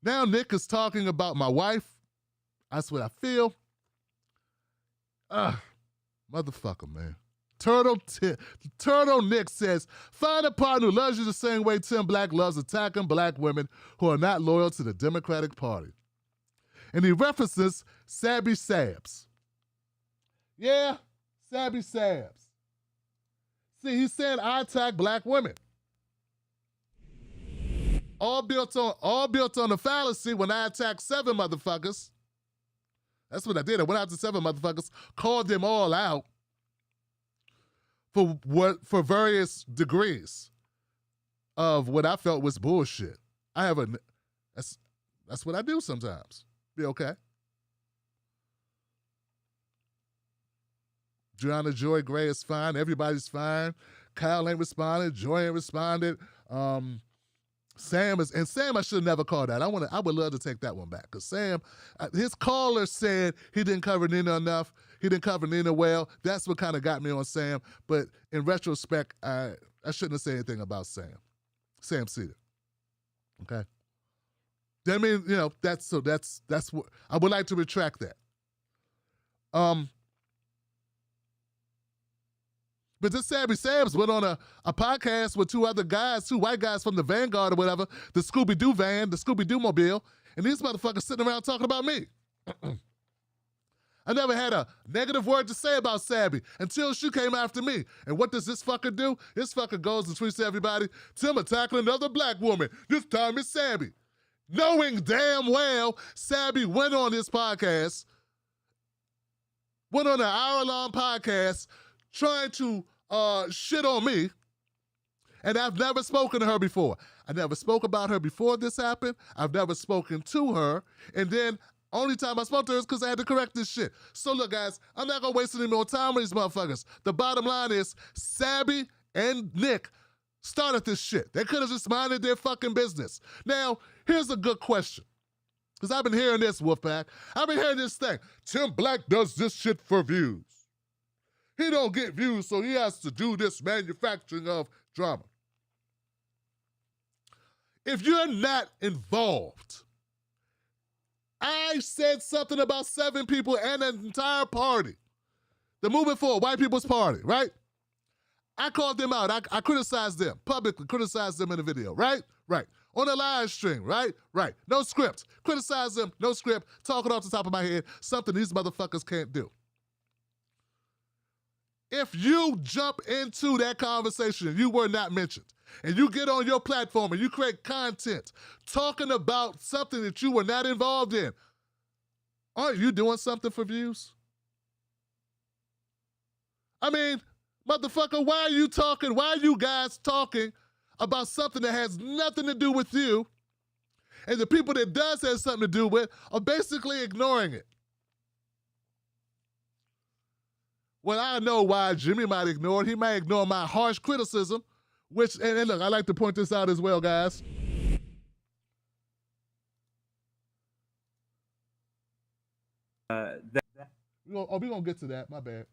Now Nick is talking about my wife. That's what I feel. Motherfucker, man. Turtle Nick says, find a partner who loves you the same way Tim Black loves attacking black women who are not loyal to the Democratic Party. And he references Sabby Sabs. Yeah, Sabby Sabs. See, he said I attack black women. All built on the fallacy when I attacked 7 motherfuckers. That's what I did. I went out to 7 motherfuckers, called them all out for various degrees of what I felt was bullshit. That's what I do sometimes. Be okay. Gianna Joy Gray is fine. Everybody's fine. Kyle ain't responded. Joy ain't responded. Sam I should have never called that. I would love to take that one back because Sam, his caller said he didn't cover Nina enough. He didn't cover Nina well. That's what kind of got me on Sam. But in retrospect, I shouldn't have said anything about Sam Cedar. Okay. I mean, you know, that's what I would like to retract that. But this Sabby Sabs went on a podcast with 2 other guys, 2 white guys from the Vanguard or whatever, the Scooby-Doo van, the Scooby-Doo mobile, and these motherfuckers sitting around talking about me. I never had a negative word to say about Sabby until she came after me. And what does this fucker do? This fucker goes and tweets to everybody, Tim attacking another black woman. This time it's Sabby. Knowing damn well Sabby went on this podcast, went on an hour-long podcast trying to shit on me, and I've never spoken to her before. I never spoke about her before this happened. I've never spoken to her, and then only time I spoke to her is because I had to correct this shit. So look, guys, I'm not gonna waste any more time with these motherfuckers. The bottom line is, Sabby and Nick started this shit. They could have just minded their fucking business. Now, here's a good question. Because I've been hearing this, Wolfpack. I've been hearing this thing. Tim Black does this shit for views. He don't get views, so he has to do this manufacturing of drama. If you're not involved, I said something about 7 people and an entire party. The Movement Forward, White People's Party, right? I called them out. I criticized them, publicly criticized them in the video, right? Right. On the live stream, right? Right. No script. Criticize them, no script, talking off the top of my head, something these motherfuckers can't do. If you jump into that conversation and you were not mentioned, and you get on your platform and you create content talking about something that you were not involved in, aren't you doing something for views? I mean, motherfucker, why are you talking? Why are you guys talking about something that has nothing to do with you, and the people that does have something to do with are basically ignoring it? Well, I know why Jimmy might ignore it. He might ignore my harsh criticism, which, and look, I like to point this out as well, guys. We're going to get to that. My bad.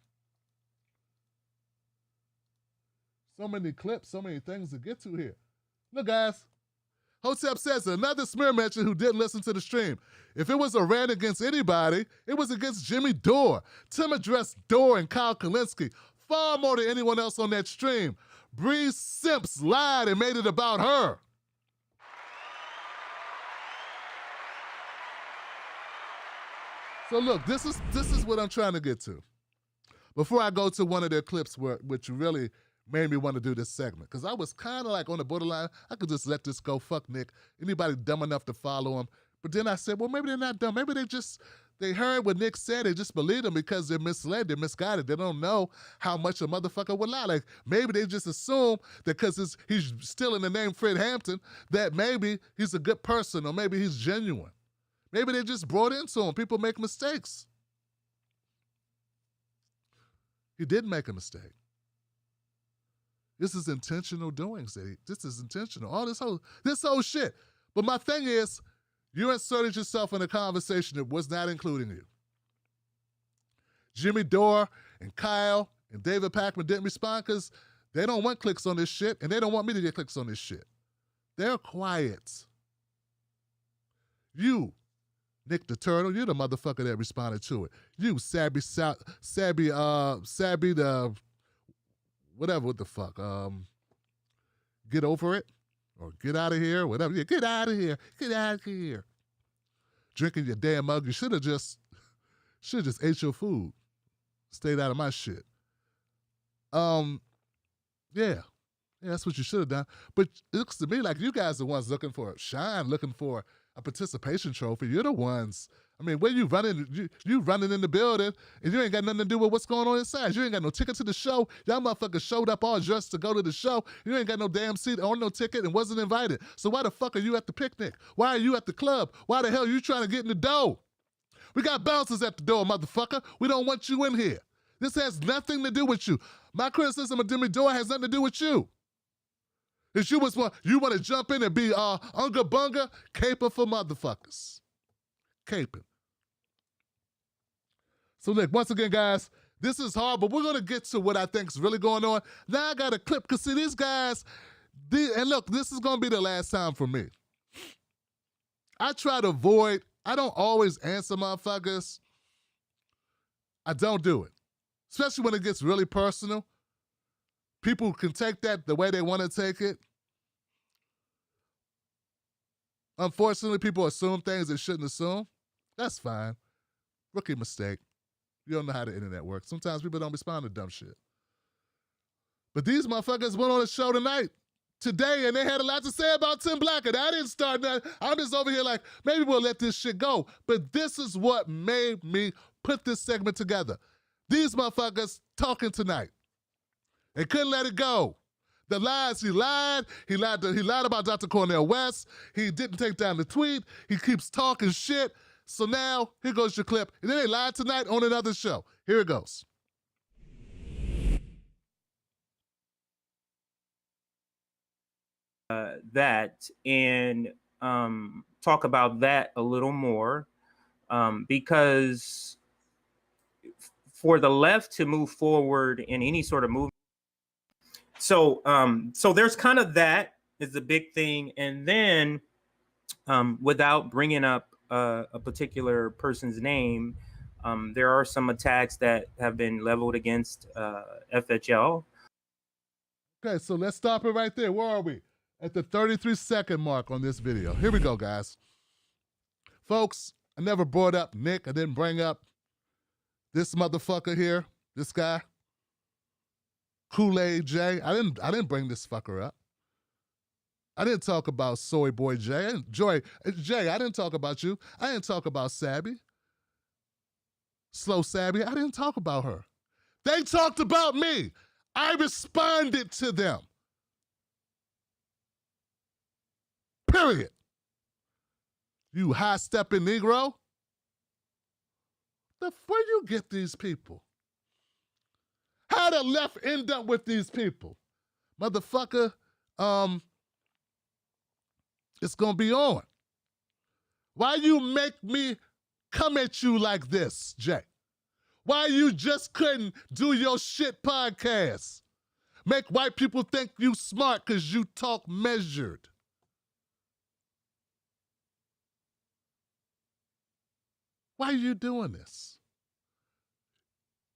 So many clips, so many things to get to here. Look, guys. Hotep says another smear mention who didn't listen to the stream. If it was a rant against anybody, it was against Jimmy Dore. Tim addressed Dore and Kyle Kulinski far more than anyone else on that stream. Bree Simps lied and made it about her. So look, this is what I'm trying to get to. Before I go to one of their clips which really made me want to do this segment, because I was kind of like on the borderline. I could just let this go. Fuck Nick. Anybody dumb enough to follow him? But then I said, well, maybe they're not dumb. Maybe they heard what Nick said. They just believed him because they're misled. They're misguided. They don't know how much a motherfucker would lie. Like, maybe they just assume that because he's still in the name Fred Hampton, that maybe he's a good person or maybe he's genuine. Maybe they just brought into him. People make mistakes. He did make a mistake. This is intentional doings. This is intentional. All this whole shit. But my thing is, you inserted yourself in a conversation that was not including you. Jimmy Dore and Kyle and David Pakman didn't respond because they don't want clicks on this shit, and they don't want me to get clicks on this shit. They're quiet. You, Nick the Turtle, you're the motherfucker that responded to it. You, Sabby the whatever, what the fuck, get over it, or get out of here, whatever. Yeah, get out of here, get out of here. Drinking your damn mug, you should have just ate your food, stayed out of my shit. Yeah, that's what you should have done. But it looks to me like you guys are the ones looking for a shine, looking for a participation trophy. You're the ones. I mean, where you running? You running in the building, and you ain't got nothing to do with what's going on inside. You ain't got no ticket to the show. Y'all motherfuckers showed up all dressed to go to the show. You ain't got no damn seat or no ticket and wasn't invited. So why the fuck are you at the picnic? Why are you at the club? Why the hell are you trying to get in the door? We got bouncers at the door, motherfucker. We don't want you in here. This has nothing to do with you. My criticism of Jimmy Dore has nothing to do with you. If you want to jump in and be unga bunga, caper for motherfuckers. Caping. So look, once again, guys, this is hard, but we're going to get to what I think is really going on. Now I got a clip, because see, these guys, and look, this is going to be the last time for me. I try to avoid, I don't always answer motherfuckers. I don't do it. Especially when it gets really personal. People can take that the way they want to take it. Unfortunately, people assume things they shouldn't assume. That's fine. Rookie mistake. You don't know how the internet works. Sometimes people don't respond to dumb shit. But these motherfuckers went on a show today, and they had a lot to say about Tim Black, and I didn't start nothing. I'm just over here like, maybe we'll let this shit go. But this is what made me put this segment together. These motherfuckers talking tonight. They couldn't let it go. The lies, he lied about Dr. Cornel West. He didn't take down the tweet. He keeps talking shit. So now, here goes your clip. And then they lied tonight on another show. Here it goes. That, and talk about that a little more, because for the left to move forward in any sort of movement. So there's kind of that is the big thing. And then without bringing up a particular person's name, there are some attacks that have been leveled against FHL. Okay, so let's stop it right there. Where are we? At the 33-second mark on this video. Here we go, guys. Folks, I never brought up Nick. I didn't bring up this motherfucker here, this guy, Kool-Aid Jay. I didn't bring this fucker up. I didn't talk about Soy Boy Jay. Jay, I didn't talk about you. I didn't talk about Sabby. Slow Sabby. I didn't talk about her. They talked about me. I responded to them. Period. You high-stepping Negro. Where you get these people? How the left end up with these people? Motherfucker, it's gonna be on. Why you make me come at you like this, Jay? Why you just couldn't do your shit podcast? Make white people think you smart because you talk measured. Why are you doing this?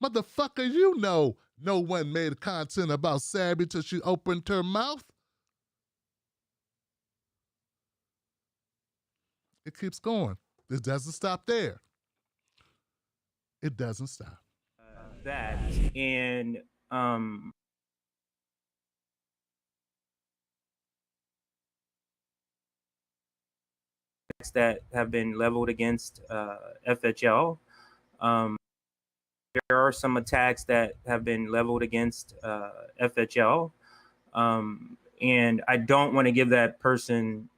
Motherfucker, you know no one made content about Sabby till she opened her mouth. It keeps going. It doesn't stop there. It doesn't stop. That and that have been leveled against FHL. There are some attacks that have been leveled against FHL, and I don't want to give that person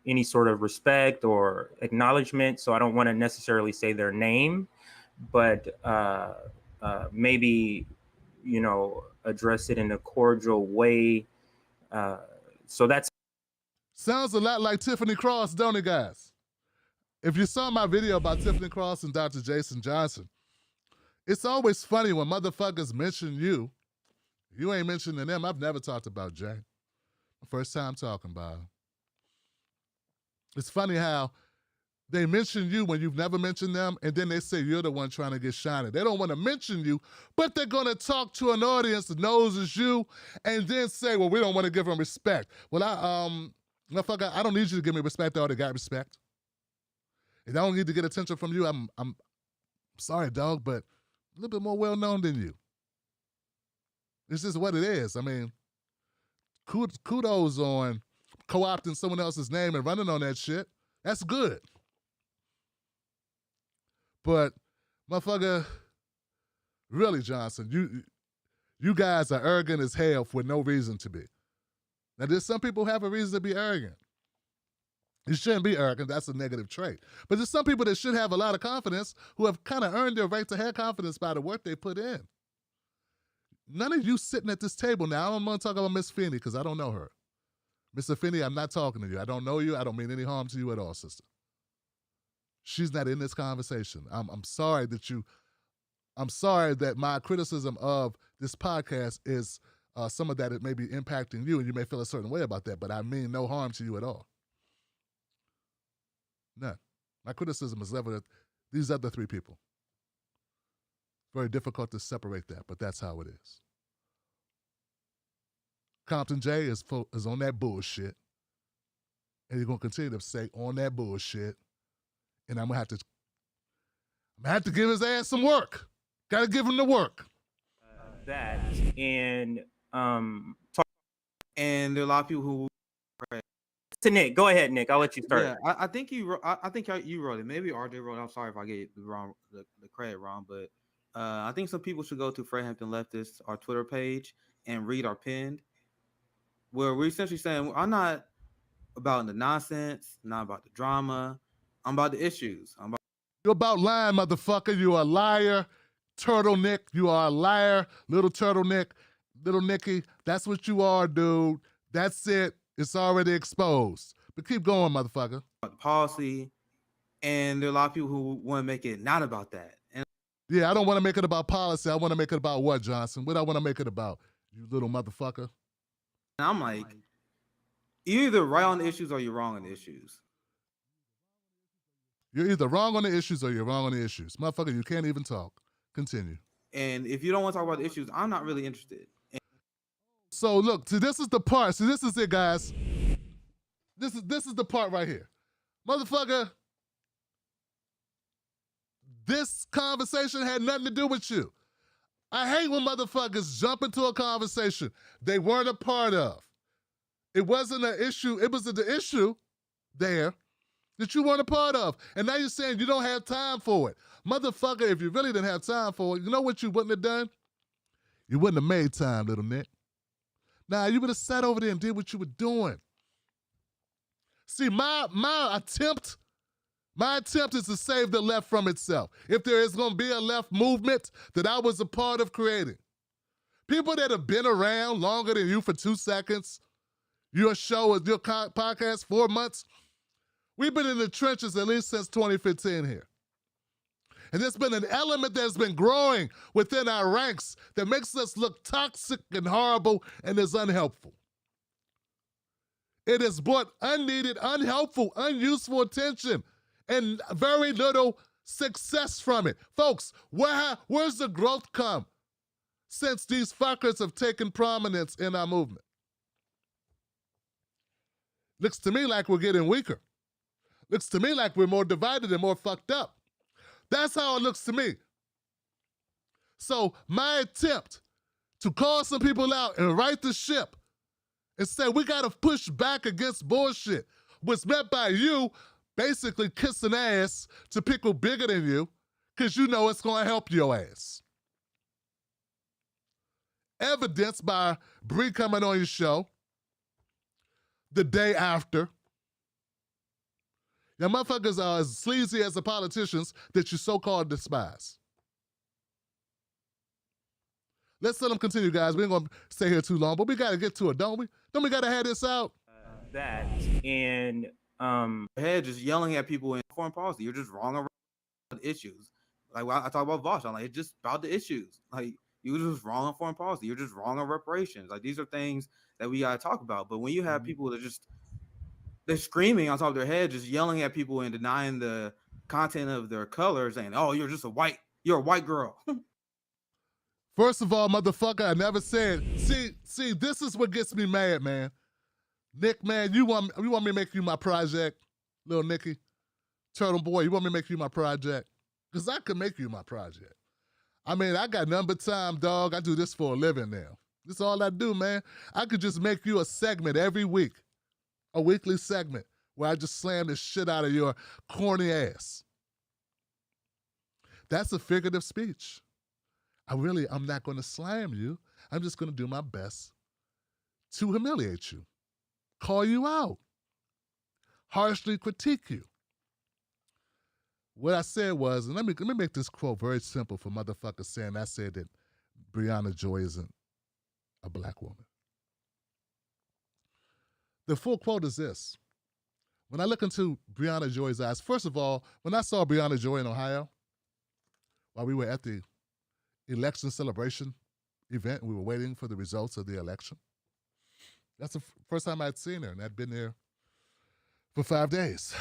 any sort of respect or acknowledgement, so I don't want to necessarily say their name, but maybe, you know, address it in a cordial way. So that's sounds a lot like Tiffany Cross, don't it, guys? If you saw my video about Tiffany Cross and Dr. Jason Johnson, it's always funny when motherfuckers mention you. You ain't mentioning them. I've never talked about Jay. First time talking about him. It's funny how they mention you when you've never mentioned them, and then they say you're the one trying to get shiny. They don't want to mention you, but they're going to talk to an audience that knows it's you, and then say, well, we don't want to give them respect. Well, motherfucker, I don't need you to give me respect. I already got respect. If I don't need to get attention from you, I'm sorry, dog, but a little bit more well-known than you. It's just what it is. I mean, kudos on co-opting someone else's name and running on that shit. That's good. But, motherfucker, really, Johnson, you guys are arrogant as hell for no reason to be. Now, there's some people who have a reason to be arrogant. You shouldn't be arrogant. That's a negative trait. But there's some people that should have a lot of confidence who have kind of earned their right to have confidence by the work they put in. None of you sitting at this table now, I don't want to talk about Miss Finney because I don't know her. Mr. Finney, I'm not talking to you. I don't know you. I don't mean any harm to you at all, sister. She's not in this conversation. I'm sorry that my criticism of this podcast is some of that it may be impacting you and you may feel a certain way about that, but I mean no harm to you at all. None. My criticism is leveled at these other three people. Very difficult to separate that, but that's how it is. Compton J is on that bullshit. And you're going to continue to stay on that bullshit. And I'm going to have to give his ass some work. Got to give him the work. That and and there are a lot of people who. To Nick, go ahead, Nick. I'll let you start. Yeah, I think you wrote it. Maybe RJ wrote it. I'm sorry if I get the credit wrong, but I think some people should go to Fred Hampton Leftist, our Twitter page, and read our pinned, where we're essentially saying I'm not about the nonsense, not about the drama. I'm about the issues. You're about lying, motherfucker. You're a liar. Turtleneck. You are a liar. Little turtleneck. Little Nicky. That's what you are, dude. That's it. It's already exposed. But keep going, motherfucker. About the policy, and there are a lot of people who want to make it not about that. And Yeah, I don't want to make it about policy. I want to make it about what, Johnson? What I want to make it about, you little motherfucker? I'm like, you're either right on the issues or you're wrong on the issues. You're either wrong on the issues or you're wrong on the issues. Motherfucker, you can't even talk. Continue. And if you don't want to talk about the issues, I'm not really interested. So look, see, this is the part. See, this is it, guys. This is the part right here. Motherfucker, this conversation had nothing to do with you. I hate when motherfuckers jump into a conversation they weren't a part of. It wasn't an issue. It was the issue there that you weren't a part of. And now you're saying you don't have time for it. Motherfucker, if you really didn't have time for it, you know what you wouldn't have done? You wouldn't have made time, little Nick. Nah, you would have sat over there and did what you were doing. See, my attempt is to save the left from itself. If there is going to be a left movement that I was a part of creating. People that have been around longer than you for 2 seconds, your show, your podcast, 4 months, we've been in the trenches at least since 2015 here. And there's been an element that's been growing within our ranks that makes us look toxic and horrible and is unhelpful. It has brought unneeded, unhelpful, unuseful attention and very little success from it. Folks, where's the growth come since these fuckers have taken prominence in our movement? Looks to me like we're getting weaker. Looks to me like we're more divided and more fucked up. That's how it looks to me. So my attempt to call some people out and right the ship and say we gotta push back against bullshit was met by you basically kissing ass to people bigger than you because you know it's gonna help your ass. Evidenced by Bree coming on your show the day after. Now, motherfuckers are as sleazy as the politicians that you so-called despise. Let's let them continue, guys. We ain't gonna stay here too long, but we gotta get to it, don't we? Don't we gotta have this out? That and Head just yelling at people in foreign policy. You're just wrong around the issues. Like I talk about Vosh, I'm like, it's just about the issues. Like you were just wrong on foreign policy. You're just wrong on reparations. Like these are things that we gotta talk about. But when you have people that they're screaming on top of their head, just yelling at people and denying the content of their color, saying, "Oh, you're a white girl." First of all, motherfucker, I never said. See, this is what gets me mad, man. Nick, man, you want me to make you my project, little Nicky, Turtle Boy? You want me to make you my project? Because I can make you my project. I mean, I got nothing but time, dog. I do this for a living now. This is all I do, man. I could just make you a segment every week. A weekly segment where I just slam the shit out of your corny ass. That's a figurative speech. I'm not going to slam you. I'm just going to do my best to humiliate you, call you out, harshly critique you. What I said was, and let me make this quote very simple for motherfuckers saying I said that Brianna Joy isn't a black woman. The full quote is this. When I look into Brianna Joy's eyes, first of all, when I saw Brianna Joy in Ohio, while we were at the election celebration event, and we were waiting for the results of the election, that's the first time I'd seen her, and I'd been there for 5 days.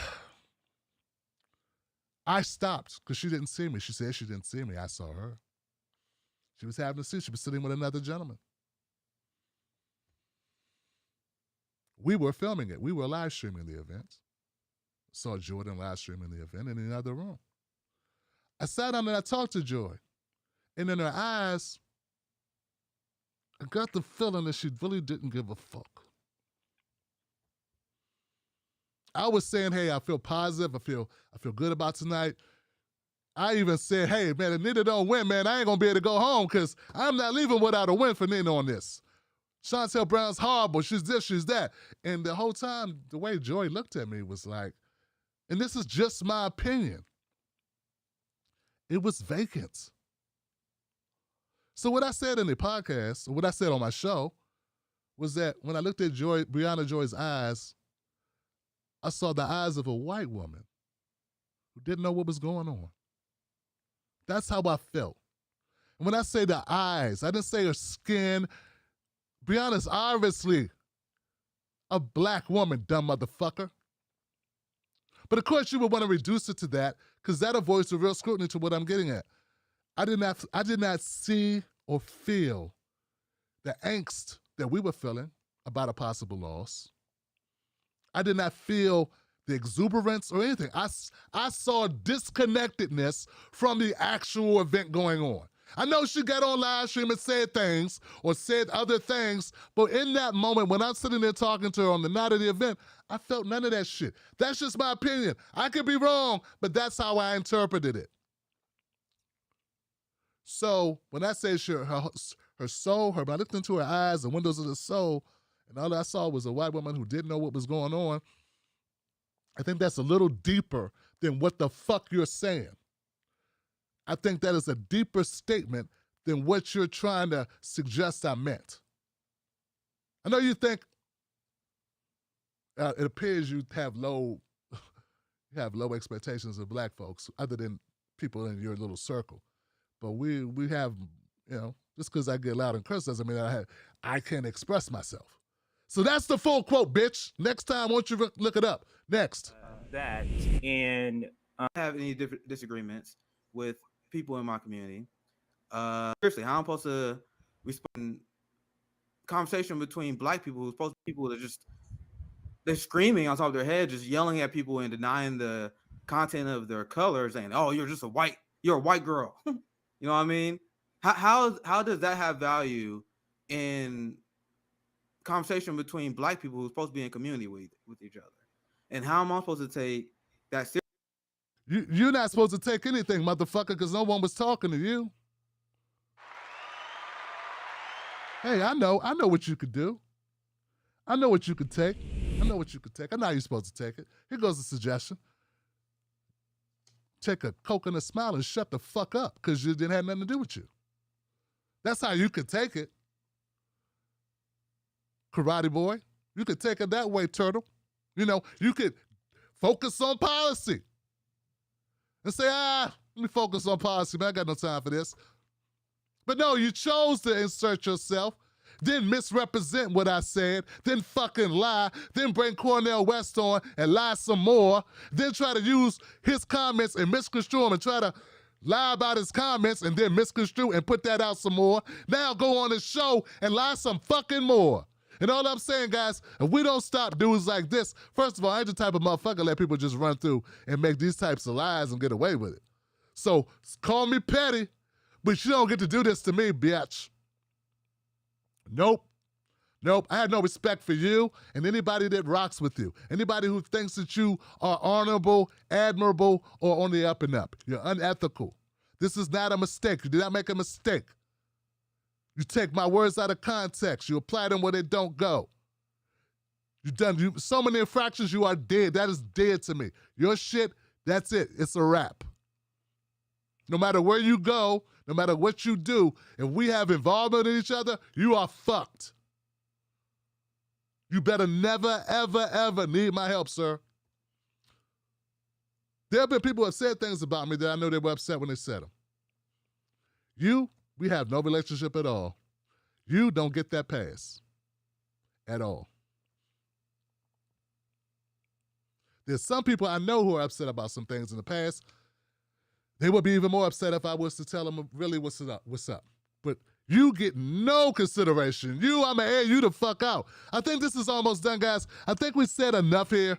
I stopped because she didn't see me. She said she didn't see me. I saw her. She was having a seat. She was sitting with another gentleman. We were filming it. We were live streaming the event. Saw Jordan live streaming the event in another room. I sat down and I talked to Joy. And in her eyes, I got the feeling that she really didn't give a fuck. I was saying, hey, I feel positive. I feel good about tonight. I even said, hey, man, if Nina don't win, man, I ain't going to be able to go home because I'm not leaving without a win for Nina on this. Chantel Brown's horrible. She's this, she's that. And the whole time, the way Joy looked at me was like, and this is just my opinion, it was vacant. So what I said in the podcast, or what I said on my show, was that when I looked at Brianna Joy's eyes, I saw the eyes of a white woman who didn't know what was going on. That's how I felt. And when I say the eyes, I didn't say her skin. Be honest, obviously, a black woman, dumb motherfucker. But of course, you would want to reduce it to that because that avoids the real scrutiny to what I'm getting at. I did not see or feel the angst that we were feeling about a possible loss. I did not feel the exuberance or anything. I saw disconnectedness from the actual event going on. I know she got on live stream and said things or said other things, but in that moment when I'm sitting there talking to her on the night of the event, I felt none of that shit. That's just my opinion. I could be wrong, but that's how I interpreted it. So when I say her soul, when I looked into her eyes, the windows of the soul, and all I saw was a white woman who didn't know what was going on, I think that's a little deeper than what the fuck you're saying. I think that is a deeper statement than what you're trying to suggest I meant. I know you think it appears you have low expectations of black folks, other than people in your little circle. But we have, just because I get loud and curse doesn't mean I can't express myself. So that's the full quote, bitch. Next time, won't you look it up? Next. That and have any disagreements with people in my community. Seriously, how I'm supposed to respond? Conversation between black people who's supposed to be people that they're screaming on top of their head, just yelling at people and denying the content of their color, saying, "Oh, you're a white girl." You know what I mean? How does that have value in conversation between black people who's supposed to be in community with each other? And how am I supposed to take that seriously? You're not supposed to take anything, motherfucker, because no one was talking to you. Hey, I know what you could do. I know what you could take. I know how you're supposed to take it. Here goes a suggestion. Take a coconut smile and shut the fuck up, because it didn't have nothing to do with you. That's how you could take it. Karate boy, you could take it that way, turtle. You could focus on policy and say, let me focus on policy, man. I got no time for this. But no, you chose to insert yourself, then misrepresent what I said, then fucking lie, then bring Cornel West on and lie some more, then try to use his comments and misconstrue them and try to lie about his comments and then misconstrue and put that out some more. Now go on the show and lie some fucking more. And all I'm saying, guys, if we don't stop dudes like this, first of all, I ain't the type of motherfucker let people just run through and make these types of lies and get away with it. So call me petty, but you don't get to do this to me, bitch. Nope. I had no respect for you and anybody that rocks with you. Anybody who thinks that you are honorable, admirable, or on the up and up. You're unethical. This is not a mistake. You did not make a mistake. You take my words out of context. You apply them where they don't go. You've done so many infractions, you are dead. That is dead to me. Your shit, that's it. It's a wrap. No matter where you go, no matter what you do, if we have involvement in each other, you are fucked. You better never, ever, ever need my help, sir. There have been people who have said things about me that I know they were upset when they said them. We have no relationship at all. You don't get that pass at all. There's some people I know who are upset about some things in the past. They would be even more upset if I was to tell them really what's up. But you get no consideration. I'm gonna air you the fuck out. I think this is almost done, guys. I think we said enough here.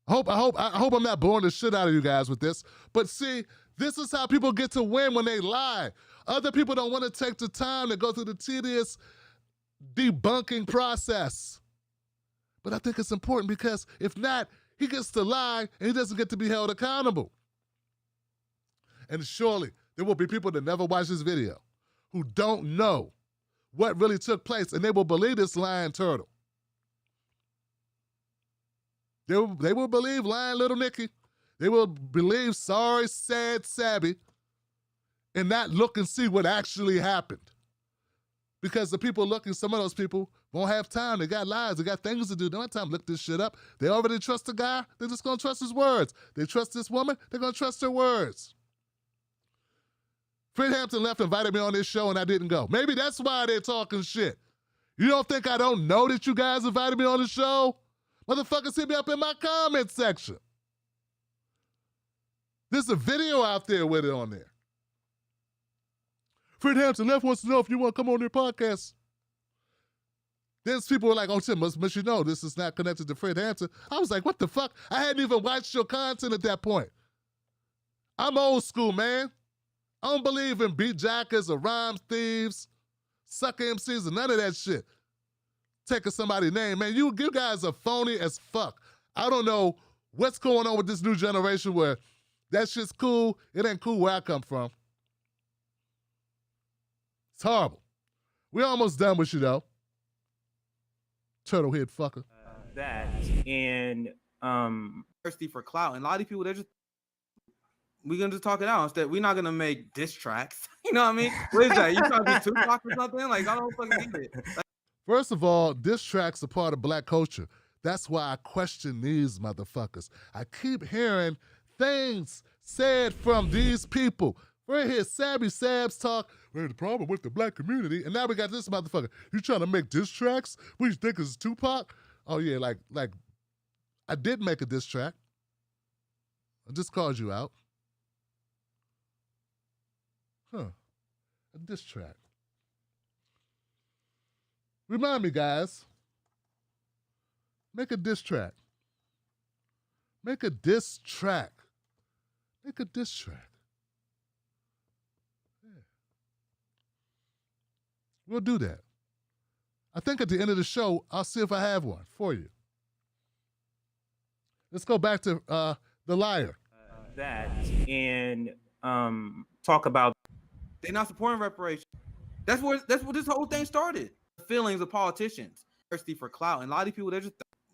I hope I'm not boring the shit out of you guys with this. But see, this is how people get to win when they lie. Other people don't want to take the time to go through the tedious debunking process. But I think it's important because if not, he gets to lie and he doesn't get to be held accountable. And surely there will be people that never watch this video who don't know what really took place and they will believe this lying turtle. They will believe lying little Nicky. They will believe sorry, sad Sabby and not look and see what actually happened. Because the people looking, some of those people Won't have time. They got lives. They got things to do. They don't have time to look this shit up. They already trust the guy. They're just going to trust his words. They trust this woman. They're going to trust her words. Fred Hampton left, invited me on this show, and I didn't go. Maybe that's why they're talking shit. You don't think I don't know that you guys invited me on the show? Motherfuckers hit me up in my comment section. There's a video out there with it on there. Fred Hampton left wants to know if you want to come on their podcast. Then people were like, oh, Tim, must you know this is not connected to Fred Hampton. I was like, what the fuck? I hadn't even watched your content at that point. I'm old school, man. I don't believe in beat jackers or rhyme thieves, sucker MCs, and none of that shit. Taking somebody's name, man. You guys are phony as fuck. I don't know what's going on with this new generation where that shit's cool. It ain't cool where I come from. It's horrible. We're almost done with you, though. Turtle head fucker. That and Thirsty for clout, and a lot of people, we're gonna just talk it out instead. We're not gonna make diss tracks. You know what I mean? What is that? You trying to be Tupac or something? Like, I don't fucking get it. Like, first of all, diss tracks are part of black culture. That's why I question these motherfuckers. I keep hearing things said from these people. We're here, Sabby Sabs talk. Well, the problem with the black community, and now we got this motherfucker. You trying to make diss tracks? What you think is Tupac? Oh yeah, like I did make a diss track. I just called you out. A diss track. Remind me, guys. Make a diss track. Make a diss track. Make a diss track. Yeah. We'll do that. I think at the end of the show, I'll see if I have one for you. Let's go back to The Liar. That and talk about. they're not supporting reparations. That's where this whole thing started. The feelings of politicians thirsty for clout, and a lot of people,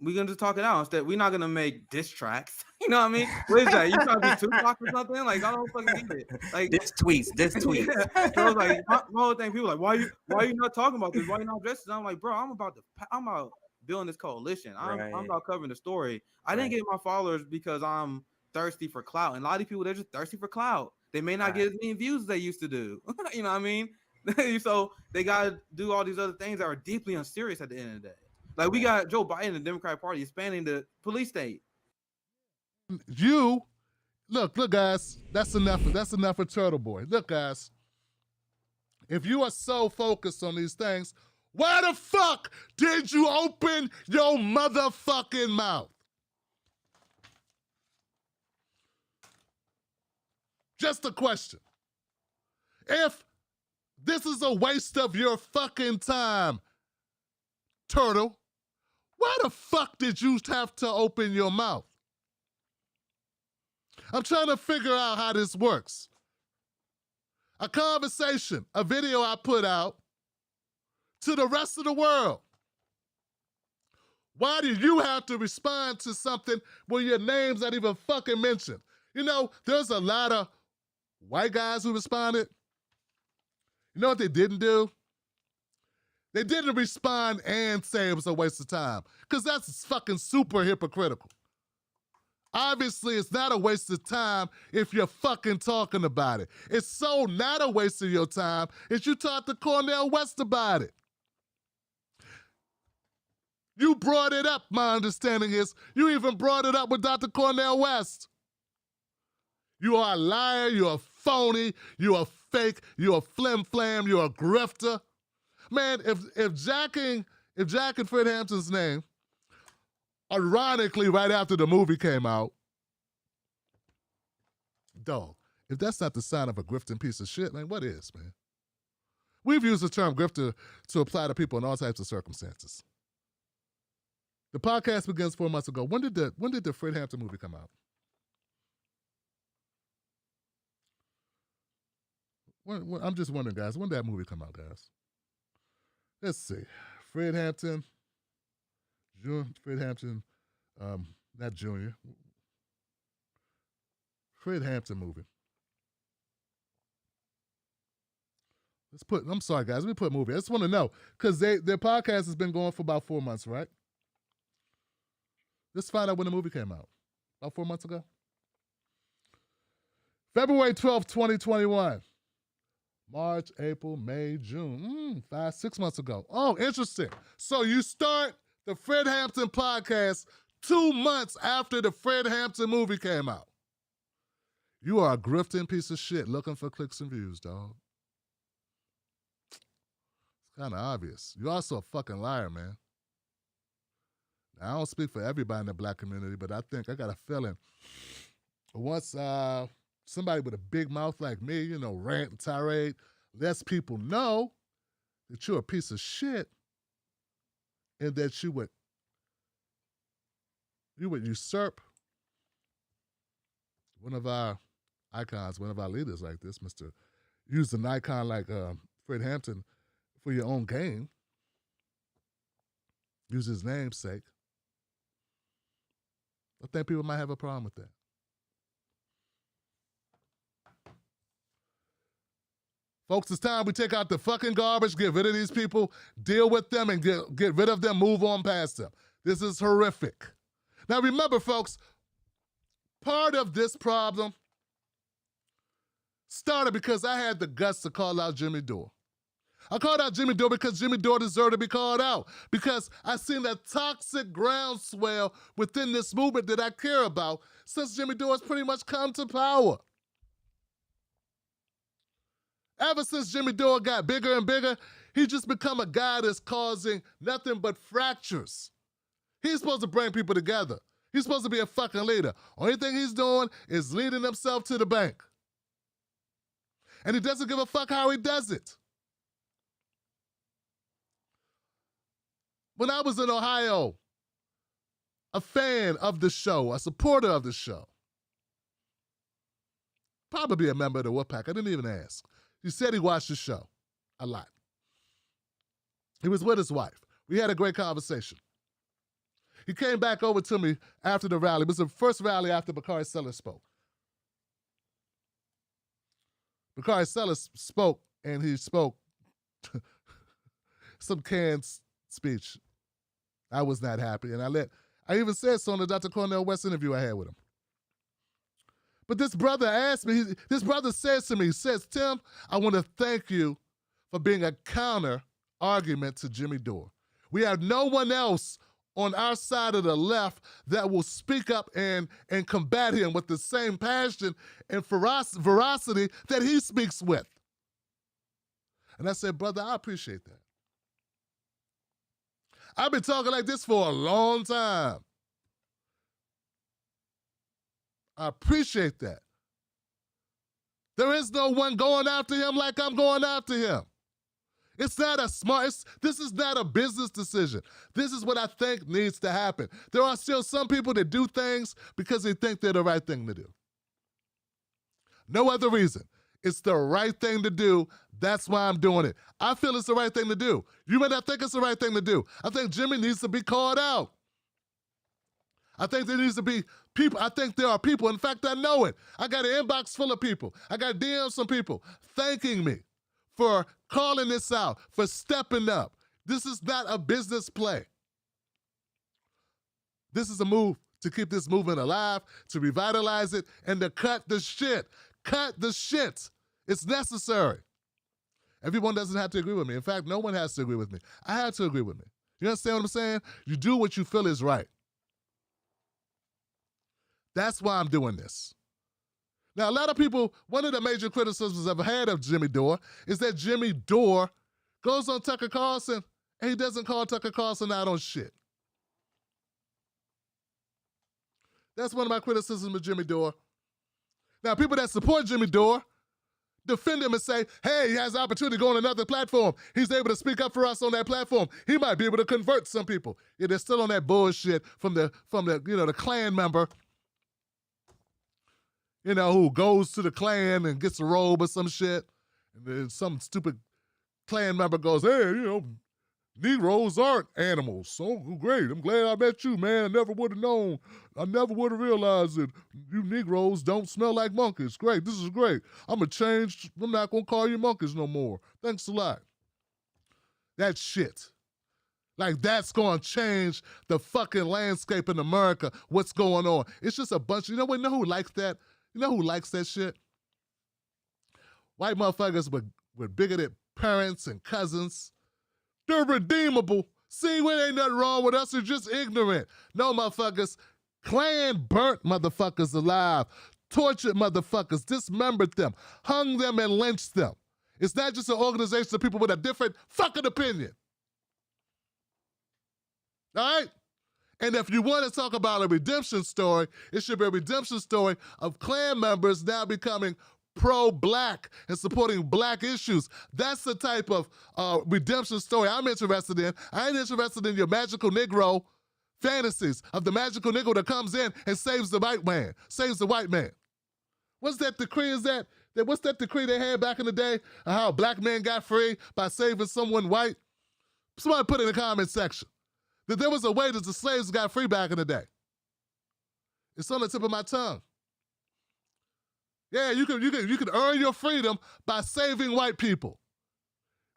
we're gonna just talk it out instead. We're not gonna make diss tracks. You know what I mean? What is that? You trying to be Tupac or something? Like, I don't fucking get it. Like, This tweets. yeah. So it's like my whole thing. People are like, why are you not talking about this? Why are you not addressing? I'm like, bro, I'm about building this coalition. I'm about covering the story. I didn't get my followers because I'm thirsty for clout, and a lot of people, they're just thirsty for clout. They may not get as many views as they used to do. You know what I mean? So they gotta do all these other things that are deeply unserious at the end of the day. Like, we got Joe Biden, the Democratic Party, expanding the police state. You look, guys. That's enough for Turtle Boy. Look, guys. If you are so focused on these things, why the fuck did you open your motherfucking mouth? Just a question. If this is a waste of your fucking time, Turtle, why the fuck did you have to open your mouth? I'm trying to figure out how this works. A conversation, a video I put out to the rest of the world. Why do you have to respond to something where your name's not even fucking mentioned? You know, there's a lot of white guys who responded. You know what they didn't do? They didn't respond and say it was a waste of time, because that's fucking super hypocritical. Obviously, it's not a waste of time if you're fucking talking about it. It's so not a waste of your time if you talk to Cornel West about it. You brought it up, my understanding is. You even brought it up with Dr. Cornel West. You are a liar, you're a phony, you're a fake, you're a flim-flam, you're a grifter. Man, if jacking Fred Hampton's name, ironically, right after the movie came out, dog, if that's not the sign of a grifting piece of shit, man, what is, man? We've used the term grifter to apply to people in all types of circumstances. The podcast begins 4 months ago. When did the Fred Hampton movie come out? I'm just wondering, guys, when did that movie come out, guys? Let's see. Fred Hampton, not Junior. Fred Hampton movie. I'm sorry, guys. Let me put movie. I just want to know because their podcast has been going for about 4 months, right? Let's find out when the movie came out. About 4 months ago. February 12th, 2021. March, April, May, June. 6 months ago. Oh, interesting. So you start the Fred Hampton podcast 2 months after the Fred Hampton movie came out. You are a grifting piece of shit looking for clicks and views, dog. It's kind of obvious. You're also a fucking liar, man. Now, I don't speak for everybody in the black community, but I think I got a feeling once somebody with a big mouth like me, rant and tirade, lets people know that you're a piece of shit and that you would usurp one of our icons, one of our leaders like this, use an icon like Fred Hampton for your own gain. Use his namesake. I think people might have a problem with that. Folks, it's time we take out the fucking garbage, get rid of these people, deal with them, and get rid of them, move on past them. This is horrific. Now remember, folks, part of this problem started because I had the guts to call out Jimmy Dore. I called out Jimmy Dore because Jimmy Dore deserved to be called out, because I seen that toxic groundswell within this movement that I care about since Jimmy Dore has pretty much come to power. Ever since Jimmy Dore got bigger and bigger, he's just become a guy that's causing nothing but fractures. He's supposed to bring people together. He's supposed to be a fucking leader. Only thing he's doing is leading himself to the bank. And he doesn't give a fuck how he does it. When I was in Ohio, a fan of the show, a supporter of the show, probably a member of the Wolfpack, I didn't even ask. He said he watched the show a lot. He was with his wife. We had a great conversation. He came back over to me after the rally. It was the first rally after Bakari Sellers spoke. Bakari Sellers spoke, and he spoke some canned speech. I was not happy, and I even said so in the Dr. Cornel West interview I had with him. But this brother asked me, this brother says to me, he says, Tim, I want to thank you for being a counter argument to Jimmy Dore. We have no one else on our side of the left that will speak up and combat him with the same passion and veracity that he speaks with. And I said, brother, I appreciate that. I've been talking like this for a long time. I appreciate that. There is no one going after him like I'm going after him. It's not this is not a business decision. This is what I think needs to happen. There are still some people that do things because they think they're the right thing to do. No other reason. It's the right thing to do. That's why I'm doing it. I feel it's the right thing to do. You may not think it's the right thing to do. I think Jimmy needs to be called out. I think there needs to be people. I think there are people. In fact, I know it. I got an inbox full of people. I got DMs from people thanking me for calling this out, for stepping up. This is not a business play. This is a move to keep this movement alive, to revitalize it, and to cut the shit. Cut the shit. It's necessary. Everyone doesn't have to agree with me. In fact, no one has to agree with me. I have to agree with me. You understand what I'm saying? You do what you feel is right. That's why I'm doing this. Now, a lot of people, one of the major criticisms I've had of Jimmy Dore is that Jimmy Dore goes on Tucker Carlson and he doesn't call Tucker Carlson out on shit. That's one of my criticisms of Jimmy Dore. Now, people that support Jimmy Dore defend him and say, hey, he has the opportunity to go on another platform. He's able to speak up for us on that platform. He might be able to convert some people. Yeah, they're still on that bullshit from the the Klan member, who goes to the Klan and gets a robe or some shit. And then some stupid Klan member goes, hey, Negroes aren't animals. So great. I'm glad I met you, man. I never would have known. I never would have realized that you Negroes don't smell like monkeys. Great. This is great. I'm going to change. I'm not going to call you monkeys no more. Thanks a lot. That shit. Like, that's going to change the fucking landscape in America. What's going on? It's just a bunch. You know who likes that? You know who likes that shit? White motherfuckers with bigoted parents and cousins. They're redeemable. See, there ain't nothing wrong with us. They're just ignorant. No, motherfuckers. Klan burnt motherfuckers alive, tortured motherfuckers, dismembered them, hung them and lynched them. It's not just an organization of people with a different fucking opinion. All right? And if you want to talk about a redemption story, it should be a redemption story of Klan members now becoming pro-black and supporting black issues. That's the type of redemption story I'm interested in. I ain't interested in your magical Negro fantasies of the magical Negro that comes in and saves the white man, saves the white man. What's that decree? What's that decree they had back in the day? How a black man got free by saving someone white? Somebody put it in the comment section. That there was a way that the slaves got free back in the day. It's on the tip of my tongue. Yeah, you can earn your freedom by saving white people.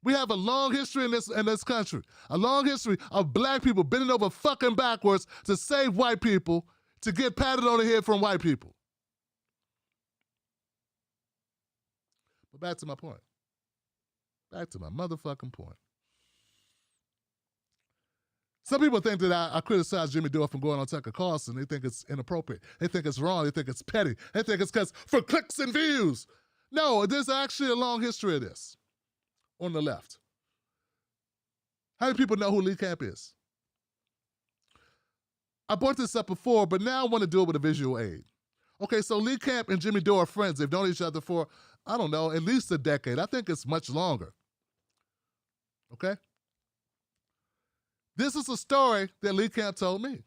We have a long history in this country, a long history of black people bending over fucking backwards to save white people, to get patted on the head from white people. But back to my point. Back to my motherfucking point. Some people think that I criticize Jimmy Dore for going on Tucker Carlson. They think it's inappropriate. They think it's wrong. They think it's petty. They think it's because for clicks and views. No, there's actually a long history of this on the left. How many people know who Lee Camp is? I brought this up before, but now I want to do it with a visual aid. Okay, so Lee Camp and Jimmy Dore are friends. They've known each other for, I don't know, at least a decade. I think it's much longer. Okay? This is a story that Lee Camp told me.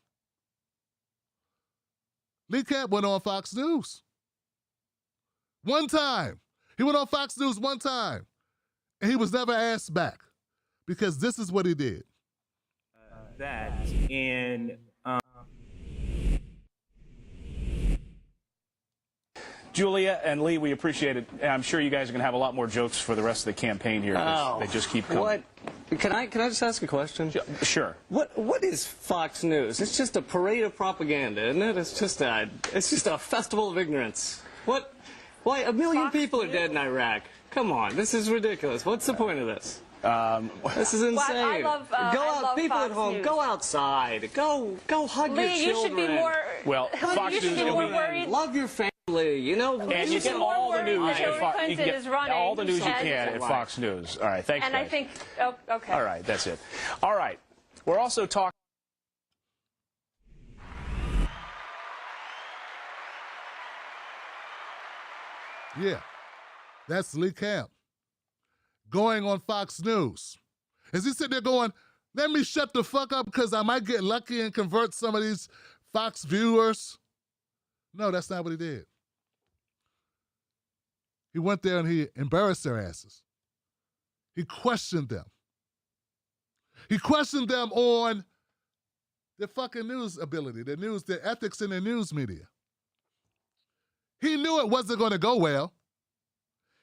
Lee Camp went on Fox News. One time. He went on Fox News one time. And he was never asked back. Because this is what he did. That in Julia and Lee, we appreciate it. I'm sure you guys are going to have a lot more jokes for the rest of the campaign here. They just keep coming. What? Can I just ask a question? Sure. What is Fox News? It's just a parade of propaganda, isn't it? It's just a festival of ignorance. What? Why, 1 million Fox people are News? dead in Iraq. Come on, this is ridiculous. What's the point of this? This is insane. I love people Fox at home, News. go outside. Go hug your Lee, you children. should be more. Well, Fox you should News be will more be- worried. Love your family, you know. And you should get be more all the worried news that Hillary at Fox. Clinton You get is running, all the news you and- can at Fox News. All right, thanks, And guys. I think, oh, okay. All right, that's it. All right, we're also talking. Yeah, that's Lee Camp going on Fox News. Is he sitting there going, let me shut the fuck up because I might get lucky and convert some of these Fox viewers? No, that's not what he did. He went there and he embarrassed their asses. He questioned them. He questioned them on their fucking news ability, their ethics in their news media. He knew it wasn't going to go well.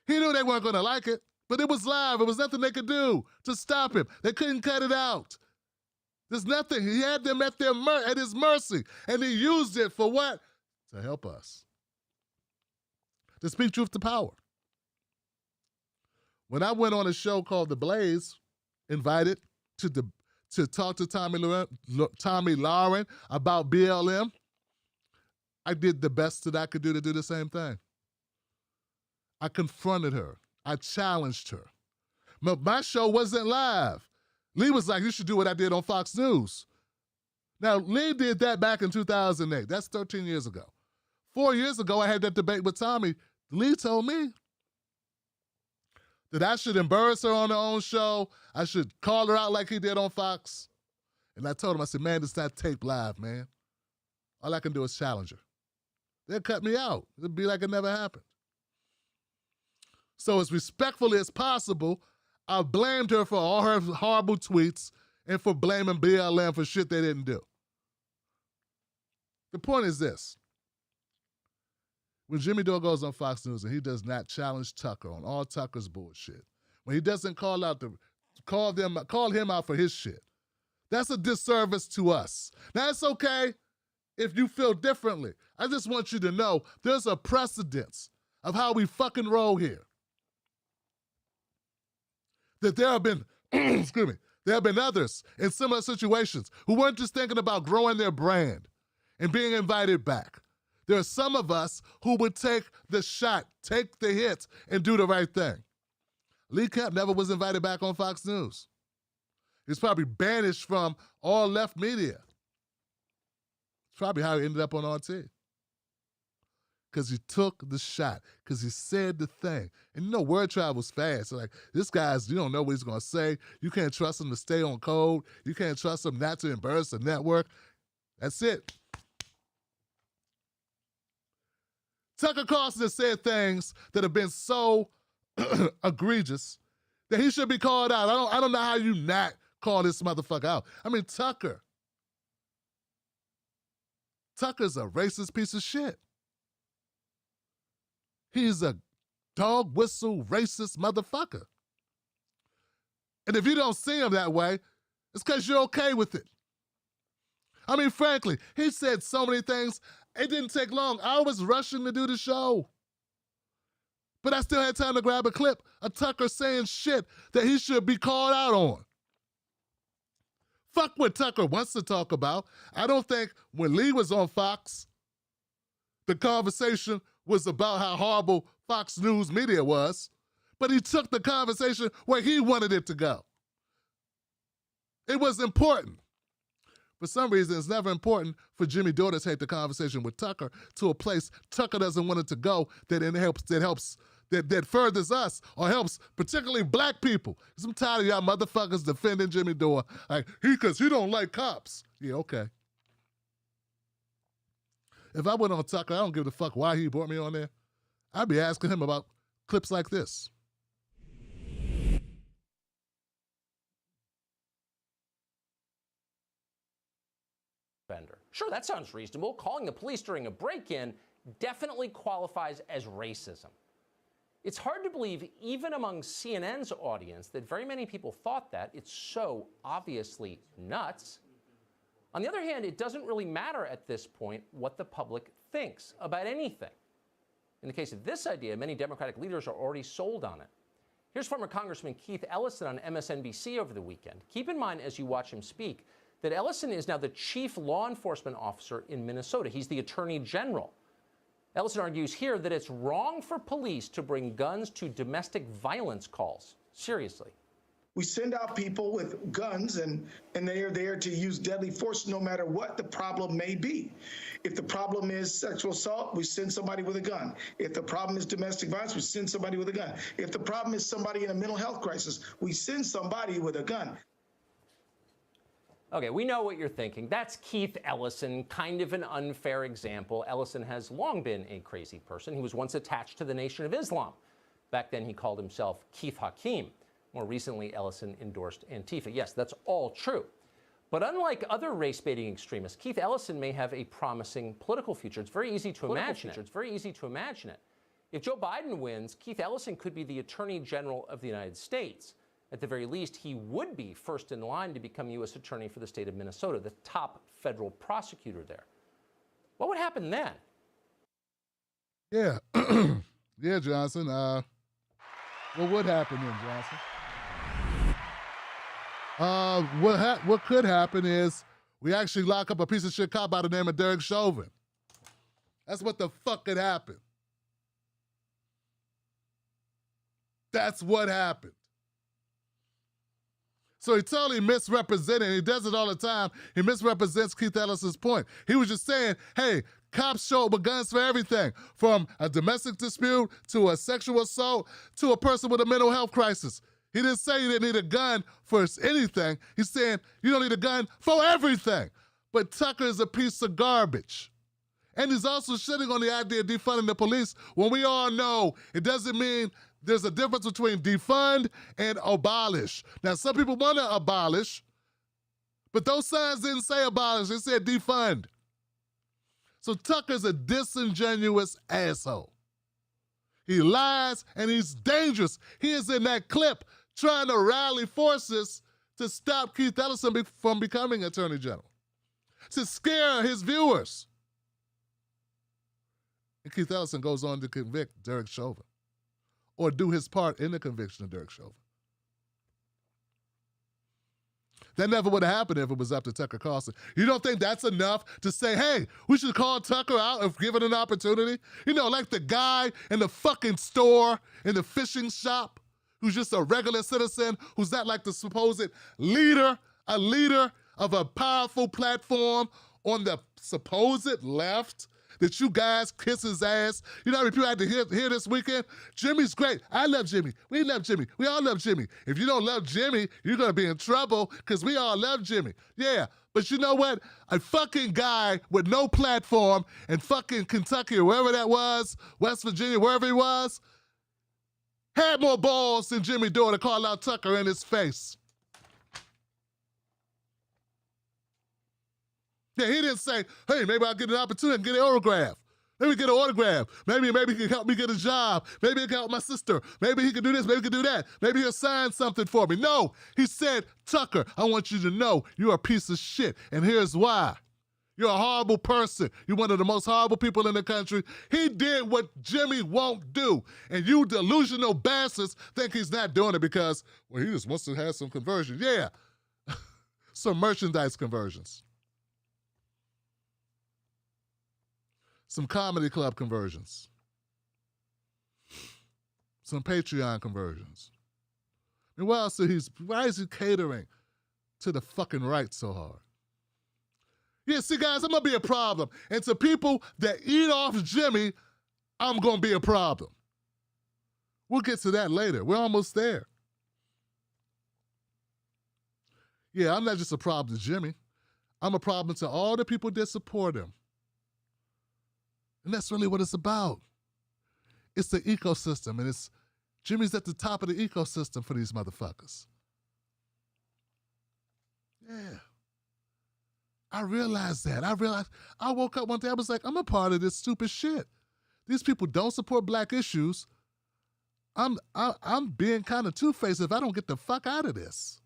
He knew they weren't going to like it, but it was live. There was nothing they could do to stop him. They couldn't cut it out. There's nothing. He had them at his mercy, and he used it for what? To help us. To speak truth to power. When I went on a show called The Blaze, invited to talk to Tommy Lauren about BLM, I did the best that I could do to do the same thing. I confronted her. I challenged her. But my show wasn't live. Lee was like, you should do what I did on Fox News. Now, Lee did that back in 2008. That's 13 years ago. 4 years ago, I had that debate with Tommy. Lee told me that I should embarrass her on her own show. I should call her out like he did on Fox. And I told him, I said, man, it's not taped live, man. All I can do is challenge her. They'll cut me out. It'll be like it never happened. So as respectfully as possible, I blamed her for all her horrible tweets and for blaming BLM for shit they didn't do. The point is this. When Jimmy Dore goes on Fox News and he does not challenge Tucker on all Tucker's bullshit, when he doesn't call him out for his shit, that's a disservice to us. Now, it's okay if you feel differently. I just want you to know there's a precedence of how we fucking roll here. That there have been, excuse me, there have been others in similar situations who weren't just thinking about growing their brand and being invited back. There are some of us who would take the shot, take the hit, and do the right thing. Lee Camp never was invited back on Fox News. He's probably banished from all left media. It's probably how he ended up on RT. Because he took the shot, because he said the thing. And you know, word travels fast. So like, this guy's, you don't know what he's going to say. You can't trust him to stay on code. You can't trust him not to embarrass the network. That's it. Tucker Carlson has said things that have been so egregious that he should be called out. I don't know how you not call this motherfucker out. I mean, Tucker's a racist piece of shit. He's a dog whistle racist motherfucker. And if you don't see him that way, it's because you're okay with it. I mean, frankly, he said so many things. It didn't take long. I was rushing to do the show. But I still had time to grab a clip of Tucker saying shit that he should be called out on. Fuck what Tucker wants to talk about. I don't think when Lee was on Fox, the conversation was about how horrible Fox News media was, but he took the conversation where he wanted it to go. It was important. For some reason, it's never important for Jimmy Dore to take the conversation with Tucker to a place Tucker doesn't want it to go that furthers us or helps particularly black people. Because I'm tired of y'all motherfuckers defending Jimmy Dore. Like, because he don't like cops. Yeah, okay. If I went on Tucker, I don't give a fuck why he brought me on there. I'd be asking him about clips like this. Sure, that sounds reasonable. Calling the police during a break-in definitely qualifies as racism. It's hard to believe, even among CNN's audience, that very many people thought that. It's so obviously nuts. On the other hand, it doesn't really matter at this point what the public thinks about anything. In the case of this idea, many Democratic leaders are already sold on it. Here's former Congressman Keith Ellison on MSNBC over the weekend. Keep in mind as you watch him speak that Ellison is now the chief law enforcement officer in Minnesota. He's the attorney general. Ellison argues here that it's wrong for police to bring guns to domestic violence calls. Seriously. We send out people with guns and they are there to use deadly force no matter what the problem may be. If the problem is sexual assault, we send somebody with a gun. If the problem is domestic violence, we send somebody with a gun. If the problem is somebody in a mental health crisis, we send somebody with a gun. Okay, we know what you're thinking. That's Keith Ellison, kind of an unfair example. Ellison has long been a crazy person. He was once attached to the Nation of Islam. Back then, he called himself Keith Hakeem. More recently, Ellison endorsed Antifa. Yes, that's all true. But unlike other race-baiting extremists, Keith Ellison may have a promising political future. It's very easy to imagine it. It's very easy to imagine it. If Joe Biden wins, Keith Ellison could be the Attorney General of the United States. At the very least, he would be first in line to become U.S. Attorney for the state of Minnesota, the top federal prosecutor there. What would happen then? Yeah. Yeah, Johnson. What would happen then, Johnson? What could happen is we actually lock up a piece of shit cop by the name of Derek Chauvin. That's what the fuck could happen. That's what happened. So he totally misrepresented, he does it all the time, he misrepresents Keith Ellison's point. He was just saying, hey, cops show up with guns for everything, from a domestic dispute to a sexual assault to a person with a mental health crisis. He didn't say you didn't need a gun for anything. He's saying you don't need a gun for everything. But Tucker is a piece of garbage. And he's also shitting on the idea of defunding the police when we all know it doesn't mean there's a difference between defund and abolish. Now, some people want to abolish, but those signs didn't say abolish, they said defund. So Tucker's a disingenuous asshole. He lies and he's dangerous. He is in that clip trying to rally forces to stop Keith Ellison from becoming Attorney General, to scare his viewers. And Keith Ellison goes on to convict Derek Chauvin, or do his part in the conviction of Derek Chauvin. That never would have happened if it was up to Tucker Carlson. You don't think that's enough to say, hey, we should call Tucker out if given an opportunity? You know, like the guy in the fucking store, in the fishing shop, who's just a regular citizen, who's not like the supposed leader, a leader of a powerful platform on the supposed left, that you guys kiss his ass. You know how many people had to hear this weekend? Jimmy's great. I love Jimmy. We love Jimmy. We all love Jimmy. If you don't love Jimmy, you're going to be in trouble because we all love Jimmy. Yeah, but you know what? A fucking guy with no platform in fucking Kentucky or wherever that was, West Virginia, wherever he was, had more balls than Jimmy Dore to call out Tucker in his face. Yeah, he didn't say, hey, maybe I'll get an opportunity and get an autograph. Maybe get an autograph. Maybe he can help me get a job. Maybe he can help my sister. Maybe he can do this. Maybe he can do that. Maybe he'll sign something for me. No, he said, Tucker, I want you to know you're a piece of shit, and here's why. You're a horrible person. You're one of the most horrible people in the country. He did what Jimmy won't do, and you delusional bastards think he's not doing it because, well, he just wants to have some conversion. Yeah, some merchandise conversions. Some comedy club conversions. Some Patreon conversions. And why is he catering to the fucking right so hard? Yeah, see, guys, I'm going to be a problem. And to people that eat off Jimmy, I'm going to be a problem. We'll get to that later. We're almost there. Yeah, I'm not just a problem to Jimmy. I'm a problem to all the people that support him. And that's really what it's about. It's the ecosystem, and Jimmy's at the top of the ecosystem for these motherfuckers. Yeah. I realized that. I woke up one day, I was like, I'm a part of this stupid shit. These people don't support black issues. I'm being kind of two-faced if I don't get the fuck out of this.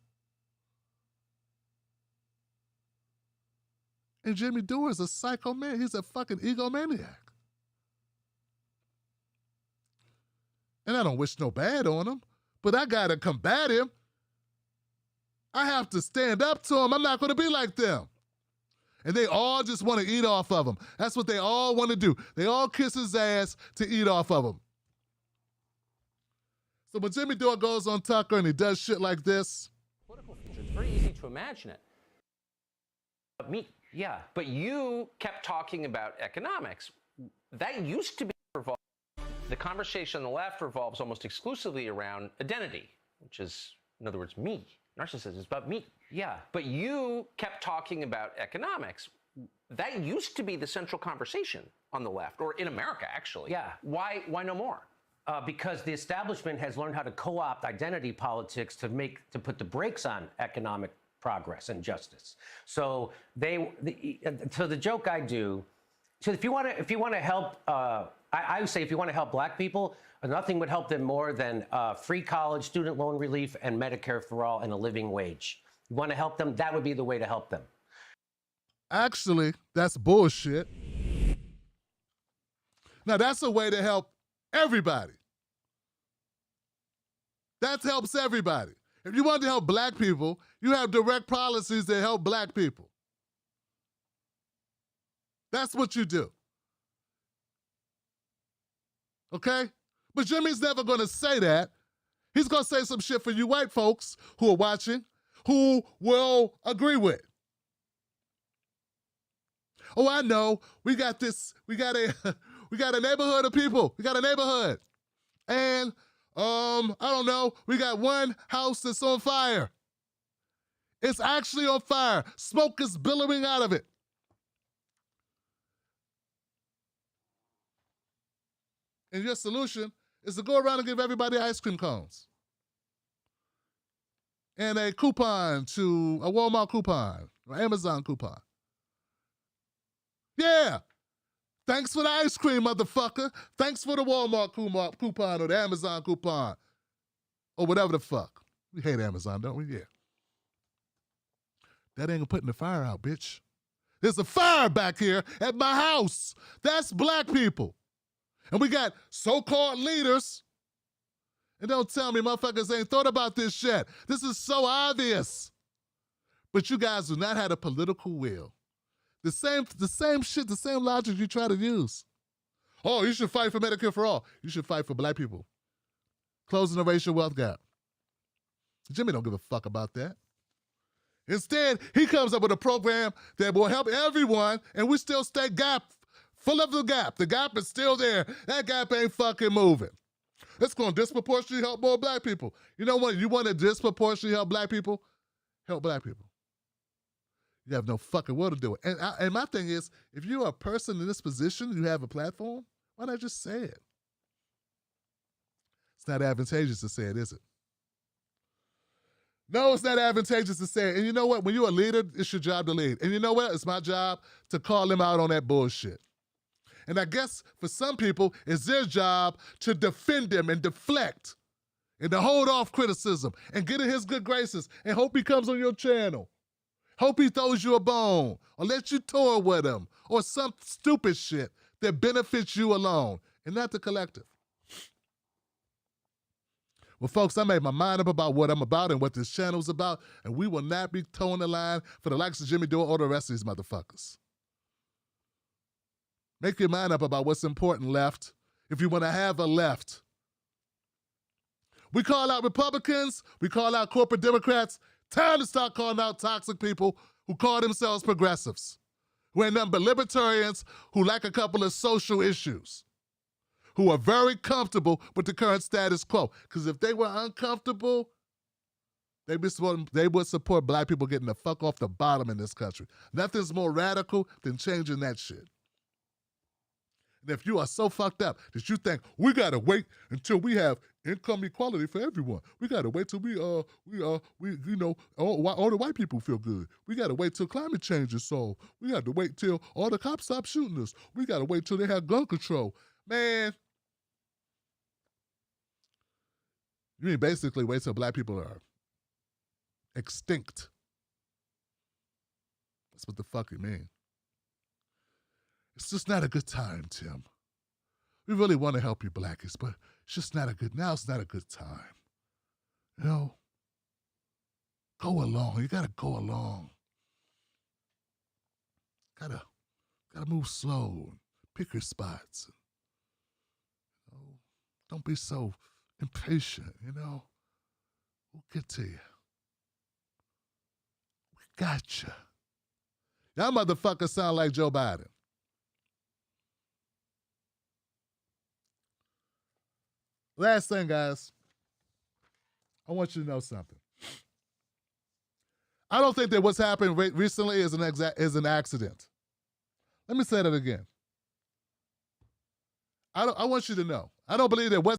And Jimmy Dore is a psycho man. He's a fucking egomaniac. And I don't wish no bad on him, but I gotta combat him. I have to stand up to him. I'm not gonna be like them. And they all just want to eat off of him. That's what they all want to do. They all kiss his ass to eat off of him. So when Jimmy Dore goes on Tucker and he does shit like this, Political future. It's very easy to imagine it. Yeah, but you kept talking about economics. That used to be revolved. The conversation on the left revolves almost exclusively around identity, which is, in other words, me. Narcissism is about me. Yeah, but you kept talking about economics. That used to be the central conversation on the left, or in America, actually. Yeah. Why no more? Because the establishment has learned how to co-opt identity politics to put the brakes on economic progress and justice. So the joke I do. So if you want to help, I would say if you want to help black people, nothing would help them more than free college, student loan relief, and Medicare for all, and a living wage. You want to help them? That would be the way to help them. actually, that's bullshit. Now, that's a way to help everybody. That helps everybody. If you want to help black people, you have direct policies that help black people. That's what you do. Okay? But Jimmy's never going to say that. He's going to say some shit for you white folks who are watching, who will agree with. Oh, I know. We got a neighborhood of people. We got a neighborhood. And I don't know, we got one house that's on fire. It's actually on fire. Smoke is billowing out of it. And your solution is to go around and give everybody ice cream cones. And a coupon to a Walmart coupon or Amazon coupon. Yeah. Thanks for the ice cream, motherfucker. Thanks for the Walmart coupon or the Amazon coupon or whatever the fuck. We hate Amazon, don't we? Yeah. That ain't putting the fire out, bitch. There's a fire back here at my house. That's black people. And we got so-called leaders. And don't tell me motherfuckers ain't thought about this shit. This is so obvious. But you guys do not have a political will. The same shit, the same logic you try to use. Oh, you should fight for Medicare for all. You should fight for black people. Closing the racial wealth gap. Jimmy don't give a fuck about that. Instead, he comes up with a program that will help everyone, and we still stay full of the gap. The gap is still there. That gap ain't fucking moving. It's going to disproportionately help more black people. You know what? You want to disproportionately help black people? Help black people. You have no fucking will to do it. And my thing is, if you're a person in this position, you have a platform, why not just say it? It's not advantageous to say it, is it? No, it's not advantageous to say it. And you know what? When you're a leader, it's your job to lead. And you know what? It's my job to call them out on that bullshit. And I guess for some people, it's their job to defend them and deflect and to hold off criticism and get in his good graces and hope he comes on your channel. Hope he throws you a bone or lets you tour with him or some stupid shit that benefits you alone and not the collective. Well, folks, I made my mind up about what I'm about and what this channel's about, and we will not be towing the line for the likes of Jimmy Dore or the rest of these motherfuckers. Make your mind up about what's important, left, if you want to have a left. We call out Republicans, we call out corporate Democrats. Time to start calling out toxic people who call themselves progressives, who ain't nothing but libertarians who like a couple of social issues, who are very comfortable with the current status quo. Because if they were uncomfortable, they would support black people getting the fuck off the bottom in this country. Nothing's more radical than changing that shit. And if you are so fucked up that you think we gotta wait until we have income equality for everyone, we gotta wait till all the white people feel good. We gotta wait till climate change is solved. We gotta wait till all the cops stop shooting us. We gotta wait till they have gun control. Man, you mean basically wait till black people are extinct. That's what the fuck you mean. It's just not a good time, Tim. We really want to help you blackies, but it's just not a good time. You know? Go along. You gotta go along. Gotta move slow. Pick your spots. You know? Don't be so impatient, you know? We'll get to you. We got you. Y'all motherfuckers sound like Joe Biden. Last thing, guys, I want you to know something. I don't think that what's happened recently is an accident. Let me say that again. I want you to know. I don't believe that what's